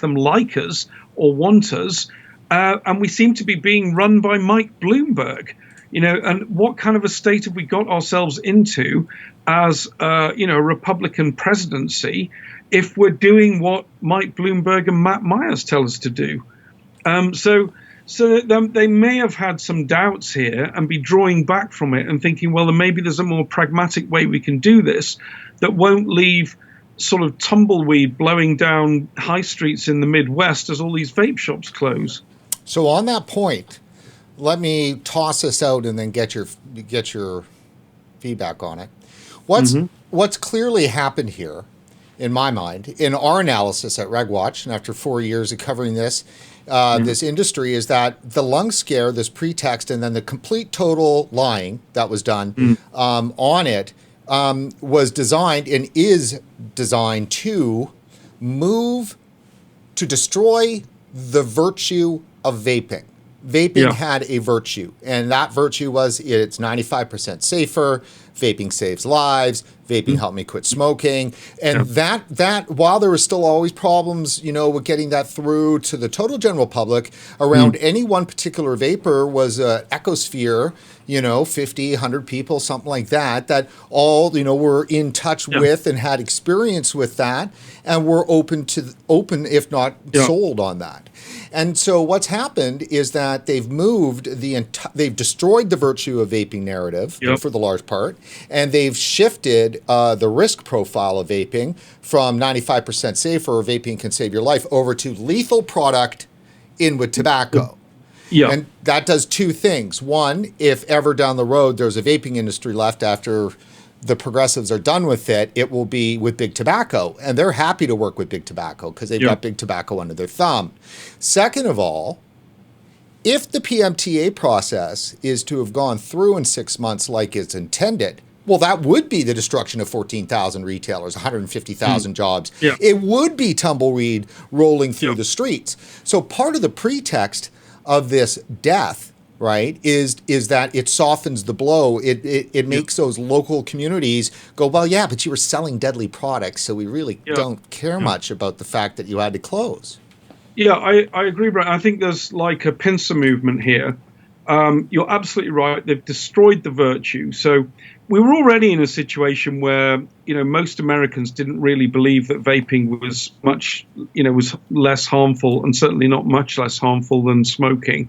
them like us or want us. And we seem to be being run by Mike Bloomberg. And what kind of a state have we got ourselves into as, a Republican presidency if we're doing what Mike Bloomberg and Matt Myers tell us to do? So they may have had some doubts here and be drawing back from it and thinking, well, then maybe there's a more pragmatic way we can do this that won't leave sort of tumbleweed blowing down high streets in the Midwest as all these vape shops close. So on that point, let me toss this out and then get your feedback on it. What's clearly happened here in my mind, in our analysis at RegWatch, and after 4 years of covering this, this industry, is that the lung scare, this pretext, and then the complete total lying that was done on it was designed and is designed to destroy the virtue of vaping. Vaping had a virtue, and that virtue was it's 95% safer. Vaping saves lives. Vaping helped me quit smoking. And that while there were still always problems, with getting that through to the total general public around any one particular vapor was an ecosphere, 50, 100 people, something like that all, were in touch with and had experience with that and were open, if not sold on that. And so what's happened is that they've they've destroyed the virtue of vaping narrative for the large part, and they've shifted the risk profile of vaping from 95% safer, or vaping can save your life, over to lethal product in with tobacco. Yeah. And that does two things. One, if ever down the road there's a vaping industry left after the progressives are done with it, it will be with big tobacco. And they're happy to work with big tobacco because they've got big tobacco under their thumb. Second of all, if the PMTA process is to have gone through in 6 months like it's intended, well, that would be the destruction of 14,000 retailers, 150,000 jobs. Yeah. It would be tumbleweed rolling through the streets. So part of the pretext of this death, right, is that it softens the blow. It makes those local communities go, well, yeah, but you were selling deadly products, so we really don't care much about the fact that you had to close. Yeah, I agree, Brent. I think there's like a pincer movement here. You're absolutely right. They've destroyed the virtue. So we were already in a situation where, most Americans didn't really believe that vaping was was less harmful, and certainly not much less harmful than smoking.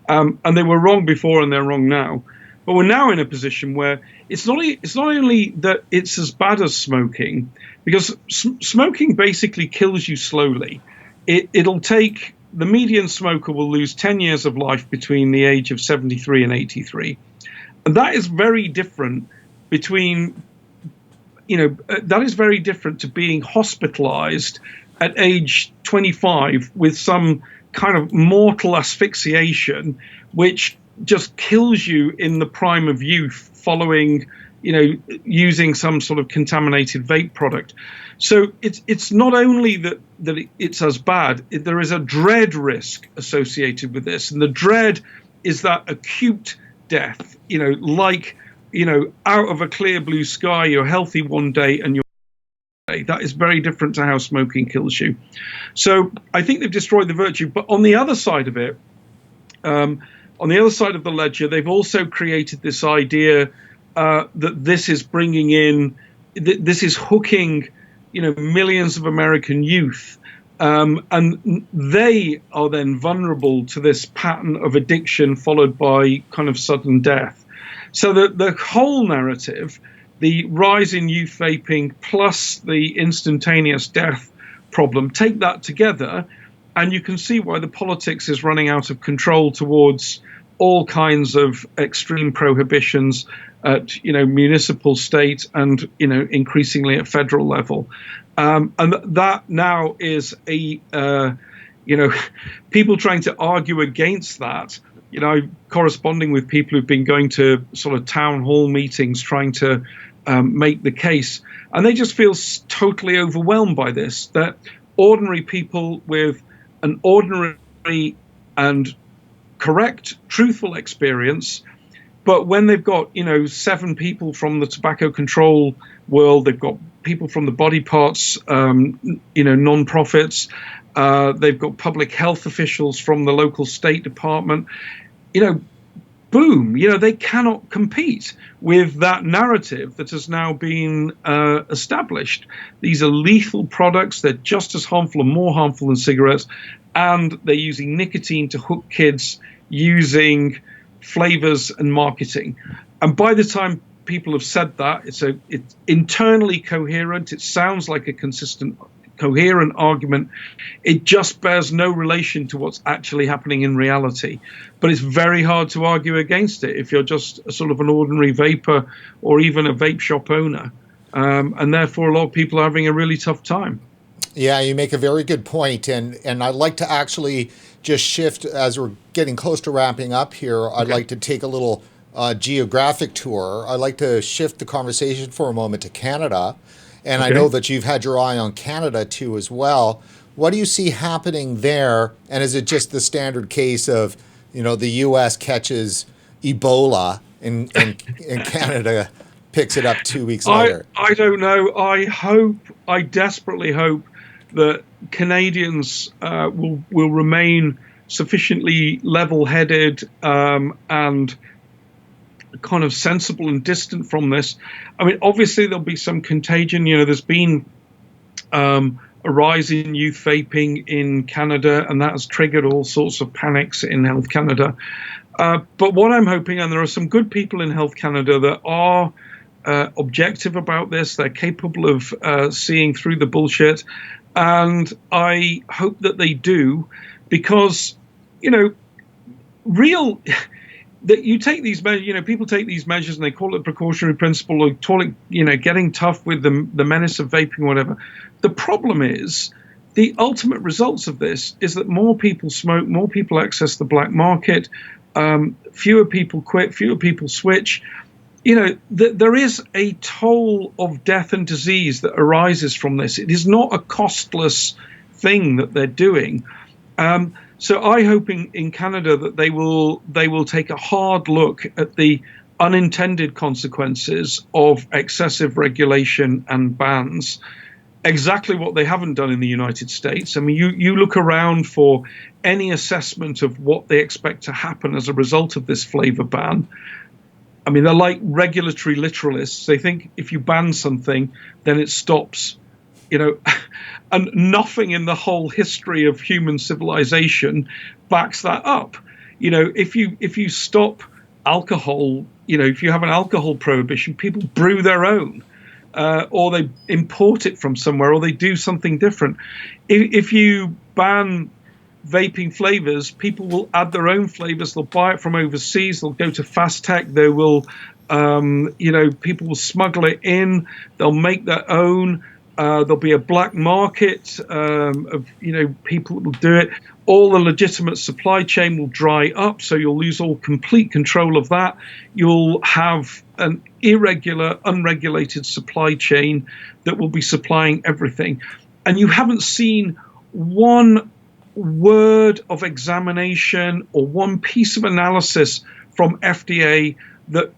And they were wrong before and they're wrong now. But we're now in a position where it's not only that it's as bad as smoking, because smoking basically kills you slowly. It'll take, the median smoker will lose 10 years of life between the age of 73 and 83. And that is very different that is very different to being hospitalized at age 25 with some kind of mortal asphyxiation, which just kills you in the prime of youth following, using some sort of contaminated vape product. So it's not only that it's as bad, there is a dread risk associated with this. And the dread is that acute death, out of a clear blue sky, you're healthy one day and you're that is very different to how smoking kills you. So I think they've destroyed the virtue. But on the other side of it, on the other side of the ledger, they've also created this idea that this is bringing in, this is hooking, millions of American youth. And they are then vulnerable to this pattern of addiction followed by kind of sudden death. So the whole narrative, the rise in youth vaping plus the instantaneous death problem, take that together, and you can see why the politics is running out of control towards all kinds of extreme prohibitions at municipal, state, and increasingly at federal level. And that now is people trying to argue against that. Corresponding with people who've been going to sort of town hall meetings trying to make the case. And they just feel totally overwhelmed by this, that ordinary people with an ordinary and correct, truthful experience, but when they've got, 7 people from the tobacco control world, they've got people from the body parts, non-profits, they've got public health officials from the local state department, boom, they cannot compete with that narrative that has now been established. These are lethal products. They're just as harmful or more harmful than cigarettes. And they're using nicotine to hook kids using flavors and marketing. And by the time people have said that, it's internally coherent. It sounds like a consistent, coherent argument. It just bears no relation to what's actually happening in reality. But it's very hard to argue against it if you're just a sort of an ordinary vapor or even a vape shop owner. and therefore a lot of people are having a really tough time. Yeah, you make a very good point, and I'd like to actually just shift as we're getting close to wrapping up here. I'd like to take a little geographic tour. I'd like to shift the conversation for a moment to Canada, and I know that you've had your eye on Canada too as well. What do you see happening there, and is it just the standard case of, you know, the U.S. catches Ebola and Canada picks it up 2 weeks later? I don't know. I desperately hope that Canadians will remain sufficiently level-headed and kind of sensible and distant from this. I mean, obviously there'll be some contagion. You know, there's been a rise in youth vaping in Canada, and that has triggered all sorts of panics in Health Canada. But what I'm hoping, and there are some good people in Health Canada that are objective about this, they're capable of seeing through the bullshit, and I hope that they do, because, you know, that you take these measures, you know, people take these measures and they call it precautionary principle, or call it, you know, getting tough with the menace of vaping or whatever. The problem is, the ultimate results of this is that more people smoke, more people access the black market, fewer people quit, fewer people switch. You know, there is a toll of death and disease that arises from this. It is not a costless thing that they're doing. So I hope in Canada that they will take a hard look at the unintended consequences of excessive regulation and bans. Exactly what they haven't done in the United States. I mean, you look around for any assessment of what they expect to happen as a result of this flavor ban. I mean, they're like regulatory literalists. They think if you ban something, then it stops, you know, and nothing in the whole history of human civilization backs that up. You know, if you stop alcohol, you know, if you have an alcohol prohibition, people brew their own, or they import it from somewhere, or they do something different. If you ban vaping flavors, people will add their own flavors. They'll buy it from overseas. They'll go to fast tech. They will, you know, people will smuggle it in. They'll make their own. There'll be a black market of, you know, people that will do it. All the legitimate supply chain will dry up, so you'll lose all complete control of that. You'll have an irregular, unregulated supply chain that will be supplying everything. And you haven't seen one word of examination or one piece of analysis from FDA that,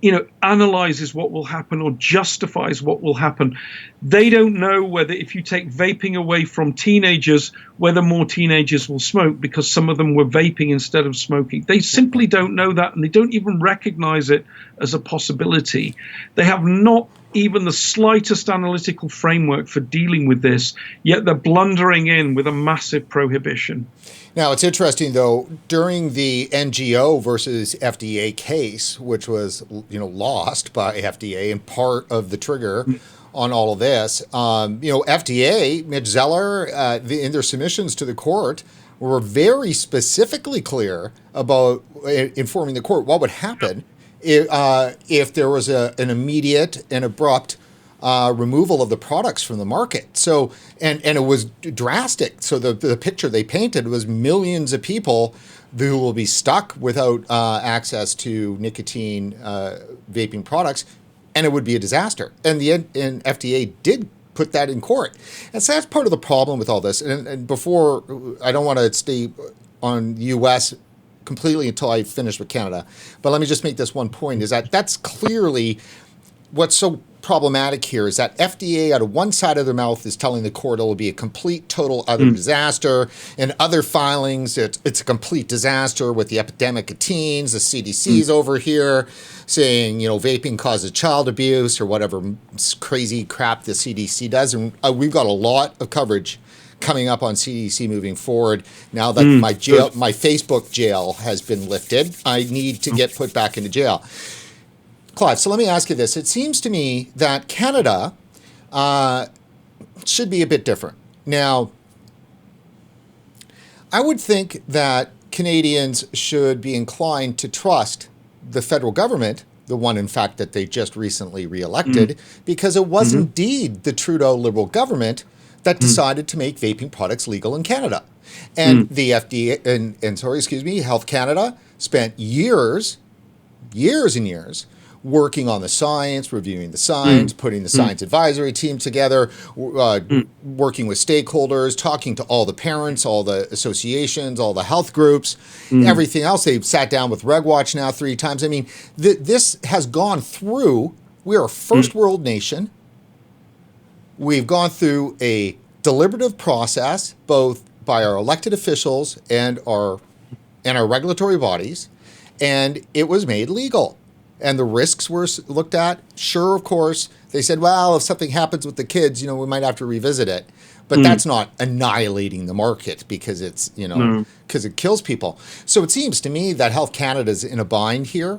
you know, analyzes what will happen or justifies what will happen. They don't know whether, if you take vaping away from teenagers, whether more teenagers will smoke because some of them were vaping instead of smoking. They simply don't know that, and they don't even recognize it as a possibility. They have not even the slightest analytical framework for dealing with this, yet they're blundering in with a massive prohibition. Now, it's interesting, though, during the NGO versus FDA case, which was, you know, lost by FDA and part of the trigger on all of this, you know, FDA, Mitch Zeller, in their submissions to the court, were very specifically clear about informing the court what would happen if there was an immediate and abrupt removal of the products from the market. So, and it was drastic. So the picture they painted was millions of people who will be stuck without access to nicotine vaping products, and it would be a disaster. And and FDA did put that in court. And so that's part of the problem with all this. And before, I don't want to stay on U.S. completely until I finish with Canada, but let me just make this one point, is that that's clearly what's so problematic here, is that FDA out of one side of their mouth is telling the court it will be a complete, total, utter disaster. In other filings, it's a complete disaster with the epidemic of teens. The CDC's over here saying, you know, vaping causes child abuse or whatever crazy crap the CDC does. And we've got a lot of coverage coming up on CDC moving forward. Now that my Facebook jail has been lifted, I need to get put back into jail. Clive, so let me ask you this. It seems to me that Canada should be a bit different. Now, I would think that Canadians should be inclined to trust the federal government the one, in fact, that they just recently reelected, because it was indeed the Trudeau Liberal government that decided to make vaping products legal in Canada. And the FDA, Health Canada spent years and years working on the science, reviewing the science, putting the science advisory team together, working with stakeholders, talking to all the parents, all the associations, all the health groups, everything else. They've sat down with RegWatch now 3 times. I mean, this has gone through, we're a first world nation. We've gone through a deliberative process, both by our elected officials and our regulatory bodies, and it was made legal. And the risks were looked at. Sure, of course, they said, well, if something happens with the kids, we might have to revisit it. But that's not annihilating the market because it's, because it kills people. So it seems to me that Health Canada's in a bind here,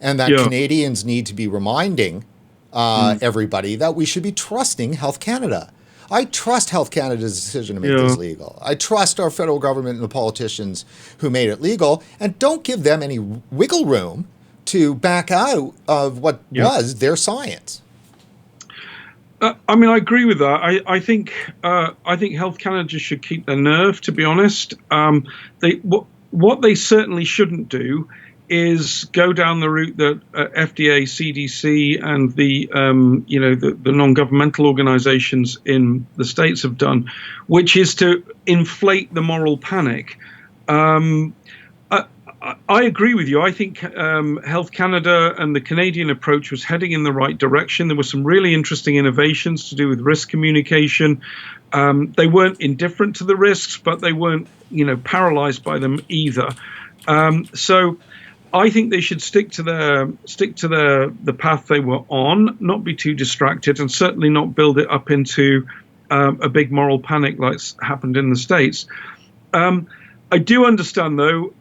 and that Canadians need to be reminding everybody that we should be trusting Health Canada. I trust Health Canada's decision to make this legal. I trust our federal government and the politicians who made it legal, and don't give them any wiggle room to back out of what was their science. I mean, I agree with that. I think Health Canada should keep their nerve. To be honest, what they certainly shouldn't do is go down the route that FDA, CDC, and the non-governmental organizations in the States have done, which is to inflate the moral panic. I agree with you. I think Health Canada and the Canadian approach was heading in the right direction. There were some really interesting innovations to do with risk communication. They weren't indifferent to the risks, but they weren't, paralyzed by them either. So I think they should stick to the path they were on, not be too distracted, and certainly not build it up into a big moral panic like's happened in the States. I do understand, though,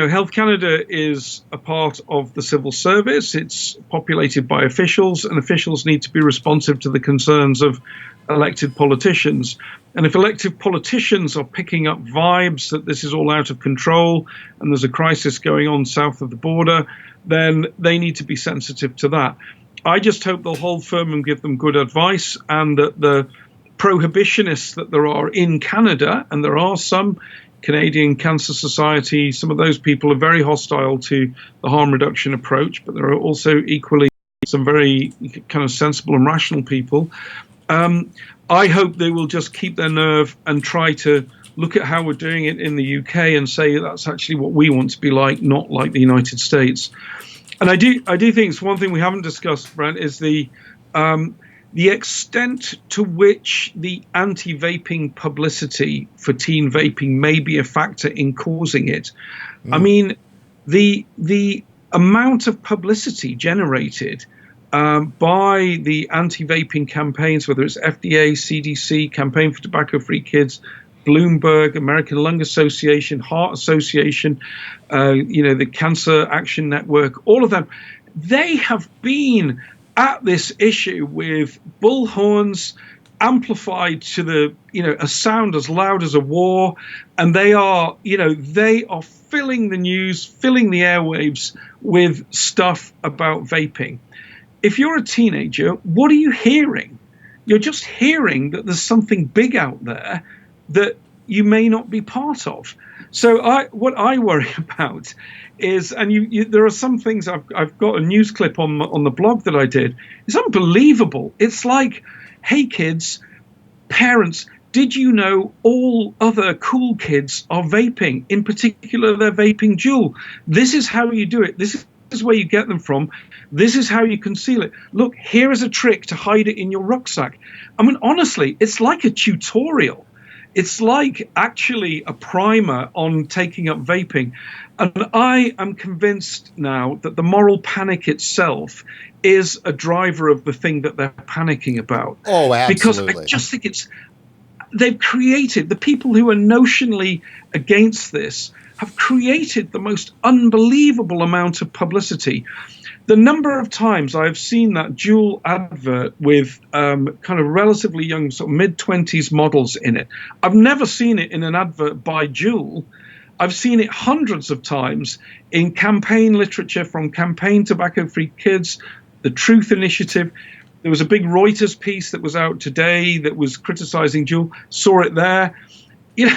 Health Canada is a part of the civil service. It's populated by officials, and officials need to be responsive to the concerns of elected politicians. And if elected politicians are picking up vibes that this is all out of control and there's a crisis going on south of the border, then they need to be sensitive to that. I just hope they'll hold firm and give them good advice, and that the prohibitionists that there are in Canada, and there are some, Canadian Cancer Society, some of those people are very hostile to the harm reduction approach, but there are also equally some very kind of sensible and rational people. I hope they will just keep their nerve and try to look at how we're doing it in the UK and say that's actually what we want to be like, not like the United States. And I do think it's one thing we haven't discussed, Brent, is the extent to which the anti-vaping publicity for teen vaping may be a factor in causing it. I mean, the amount of publicity generated by the anti-vaping campaigns, whether it's FDA, CDC, Campaign for Tobacco-Free Kids, Bloomberg, American Lung Association, Heart Association, the Cancer Action Network, all of them, they have been at this issue with bullhorns amplified to a sound as loud as a war, and they are filling the news, filling the airwaves with stuff about vaping. If you're a teenager, what are you hearing? You're just hearing that there's something big out there that you may not be part of. So what I worry about is, and there are some things, I've got a news clip on the blog that I did. It's unbelievable. It's like, hey kids, parents, did you know all other cool kids are vaping? In particular, they're vaping Juul. This is how you do it. This is where you get them from. This is how you conceal it. Look, here is a trick to hide it in your rucksack. I mean, honestly, it's like a tutorial. It's like actually a primer on taking up vaping. And I am convinced now that the moral panic itself is a driver of the thing that they're panicking about. Oh, absolutely. Because I just think they've created, the people who are notionally against this have created the most unbelievable amount of publicity. The number of times I've seen that Juul advert with kind of relatively young, sort of mid-20s models in it, I've never seen it in an advert by Juul. I've seen it hundreds of times in campaign literature from Campaign Tobacco-Free Kids, the Truth Initiative. There was a big Reuters piece that was out today that was criticizing Juul. Saw it there. You know,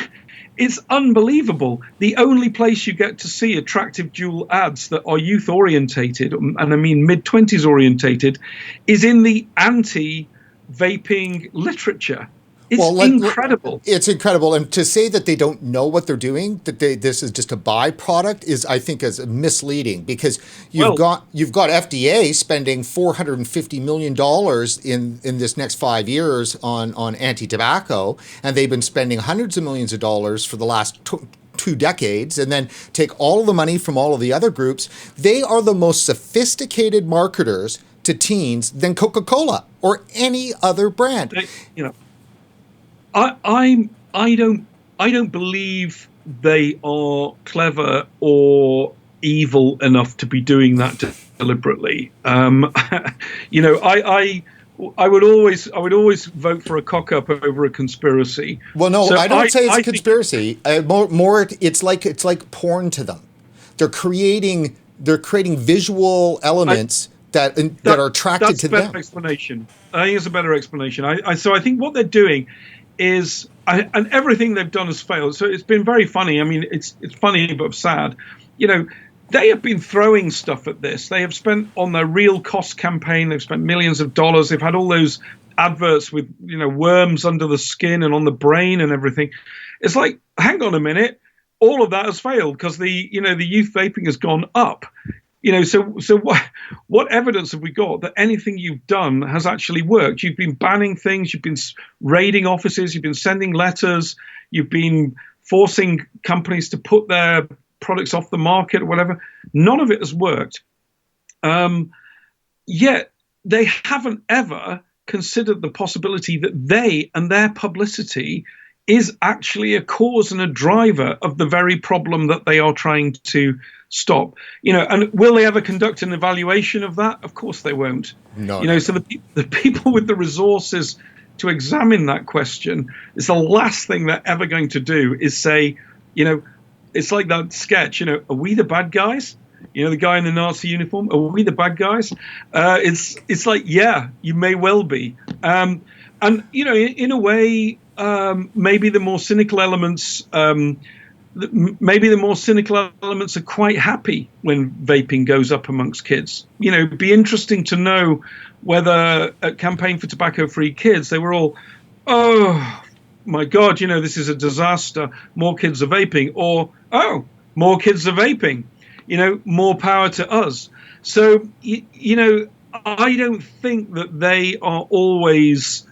it's unbelievable. The only place you get to see attractive Juul ads that are youth orientated, and I mean mid-20s orientated, is in the anti-vaping literature. It's incredible. It's incredible. And to say that they don't know what they're doing, that this is just a byproduct, is, I think, is misleading, because you've got FDA spending $450 million in this next 5 years on anti-tobacco, and they've been spending hundreds of millions of dollars for the last 2 decades, and then take all of the money from all of the other groups. They are the most sophisticated marketers to teens than Coca-Cola or any other brand. You know, I don't believe they are clever or evil enough to be doing that deliberately. You know, I would always vote for a cock up over a conspiracy. Well, no, so I don't say it's a conspiracy. More, it's like porn to them. They're creating visual elements that are attracted to them. That's a better explanation. I think it's a better explanation. So I think what they're doing is, and everything they've done has failed. So it's been very funny. I mean, it's funny but sad. You know, they have been throwing stuff at this. They have spent on their real cost campaign. They've spent millions of dollars. They've had all those adverts with, you know, worms under the skin and on the brain and everything. It's like, hang on a minute. All of that has failed because the youth vaping has gone up. You know, so what evidence have we got that anything you've done has actually worked? You've been banning things, you've been raiding offices, you've been sending letters, you've been forcing companies to put their products off the market or whatever. None of it has worked. Yet they haven't ever considered the possibility that they and their publicity is actually a cause and a driver of the very problem that they are trying to stop. You know, and will they ever conduct an evaluation of that? Of course they won't. No. You know, so the people with the resources to examine that question is the last thing they're ever going to do is say, you know, it's like that sketch, you know, are we the bad guys? You know, the guy in the Nazi uniform, are we the bad guys? It's like, yeah, you may well be. And, you know, in a way, maybe the more cynical elements are quite happy when vaping goes up amongst kids. You know, it'd be interesting to know whether at Campaign for Tobacco-Free Kids, they were all, oh, my God, you know, this is a disaster. More kids are vaping. Or, oh, more kids are vaping. You know, more power to us. So, you know, I don't think that they are always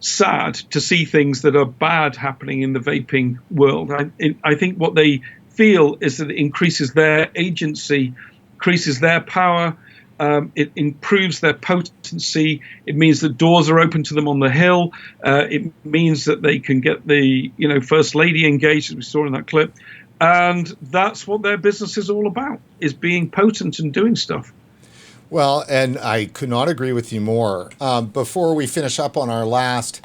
sad to see things that are bad happening in the vaping world. I think what they feel is that it increases their agency, increases their power, it improves their potency. It means that doors are open to them on the Hill. It means that they can get the, you know, First Lady engaged, as we saw in that clip. And that's what their business is all about, is being potent and doing stuff. Well, and I could not agree with you more. Before we finish up on our last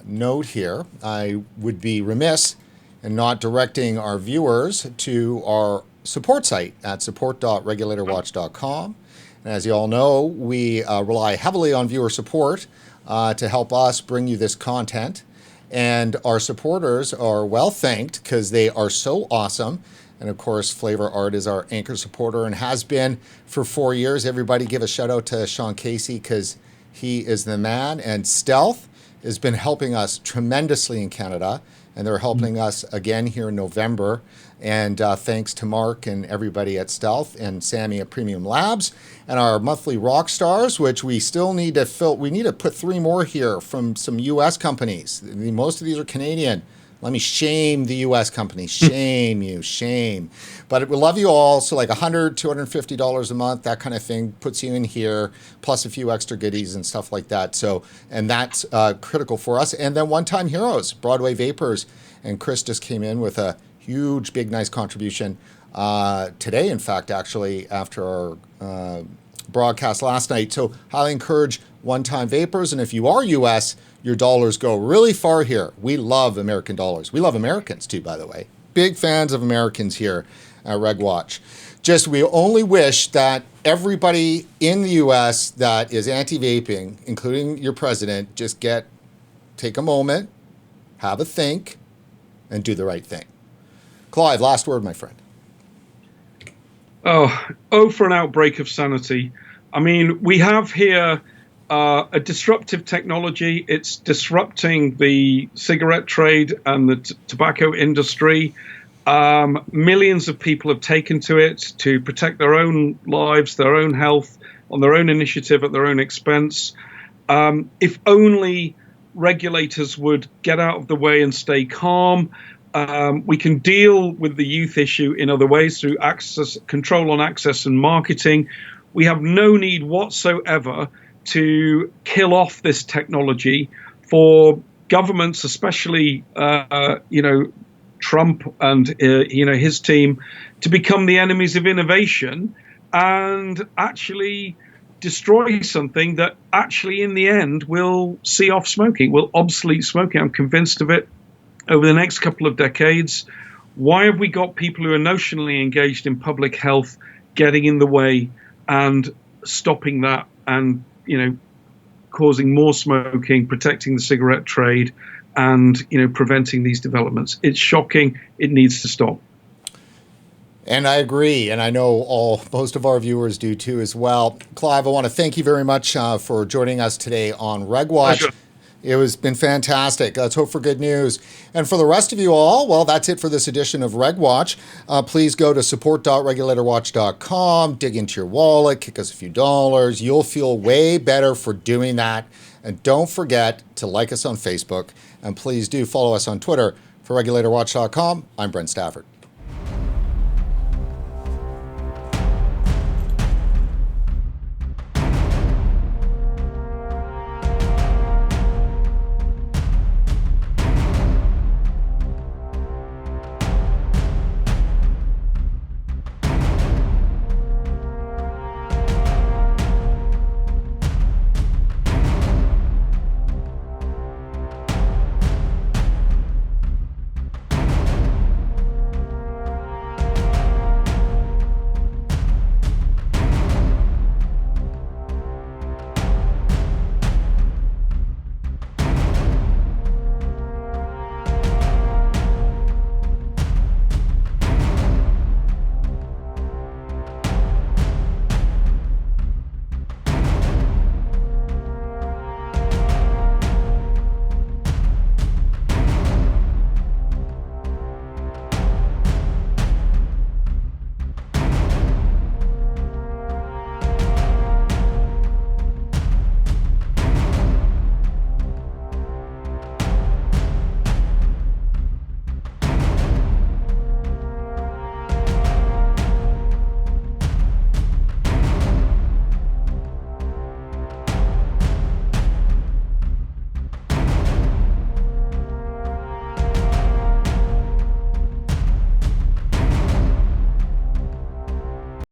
note here, I would be remiss in not directing our viewers to our support site at support.regulatorwatch.com. And as you all know, we rely heavily on viewer support to help us bring you this content. And our supporters are well thanked because they are so awesome. And of course, Flavor Art is our anchor supporter and has been for 4 years. Everybody give a shout out to Sean Casey because he is the man. And Stealth has been helping us tremendously in Canada. And they're helping us again here in November. And thanks to Mark and everybody at Stealth and Sammy at Premium Labs. And our monthly rock stars, which we still need to fill. We need to put 3 more here from some U.S. companies. Most of these are Canadian. Let me shame the U.S. companies. Shame you, shame. But we love you all. So like $100, $250 a month, that kind of thing puts you in here, plus a few extra goodies and stuff like that. So, and that's critical for us. And then one-time heroes, Broadway Vapors. And Chris just came in with a huge, big, nice contribution today, in fact, actually, after our broadcast last night. So highly encourage one-time vapors. And if you are US, your dollars go really far here. We love American dollars. We love Americans too, by the way. Big fans of Americans here at RegWatch. Just we only wish that everybody in the US that is anti-vaping, including your president, just take a moment, have a think, and do the right thing. Clive, last word, my friend. Oh, for an outbreak of sanity. I mean, we have here a disruptive technology. It's disrupting the cigarette trade and the tobacco industry. Millions of people have taken to it to protect their own lives, their own health, on their own initiative, at their own expense. If only regulators would get out of the way and stay calm. We can deal with the youth issue in other ways through control on access and marketing. We have no need whatsoever to kill off this technology for governments, especially, Trump and, his team, to become the enemies of innovation and actually destroy something that actually in the end will see off smoking, will obsolete smoking. I'm convinced of it. Over the next couple of decades, why have we got people who are notionally engaged in public health getting in the way and stopping that and, causing more smoking, protecting the cigarette trade and, preventing these developments? It's shocking. It needs to stop. And I agree, and I know most of our viewers do too as well. Clive, I want to thank you very much for joining us today on RegWatch. Pleasure. It has been fantastic. Let's hope for good news. And for the rest of you all, well, that's it for this edition of RegWatch. Please go to support.regulatorwatch.com, dig into your wallet, kick us a few dollars. You'll feel way better for doing that. And don't forget to like us on Facebook. And please do follow us on Twitter. For regulatorwatch.com, I'm Brent Stafford.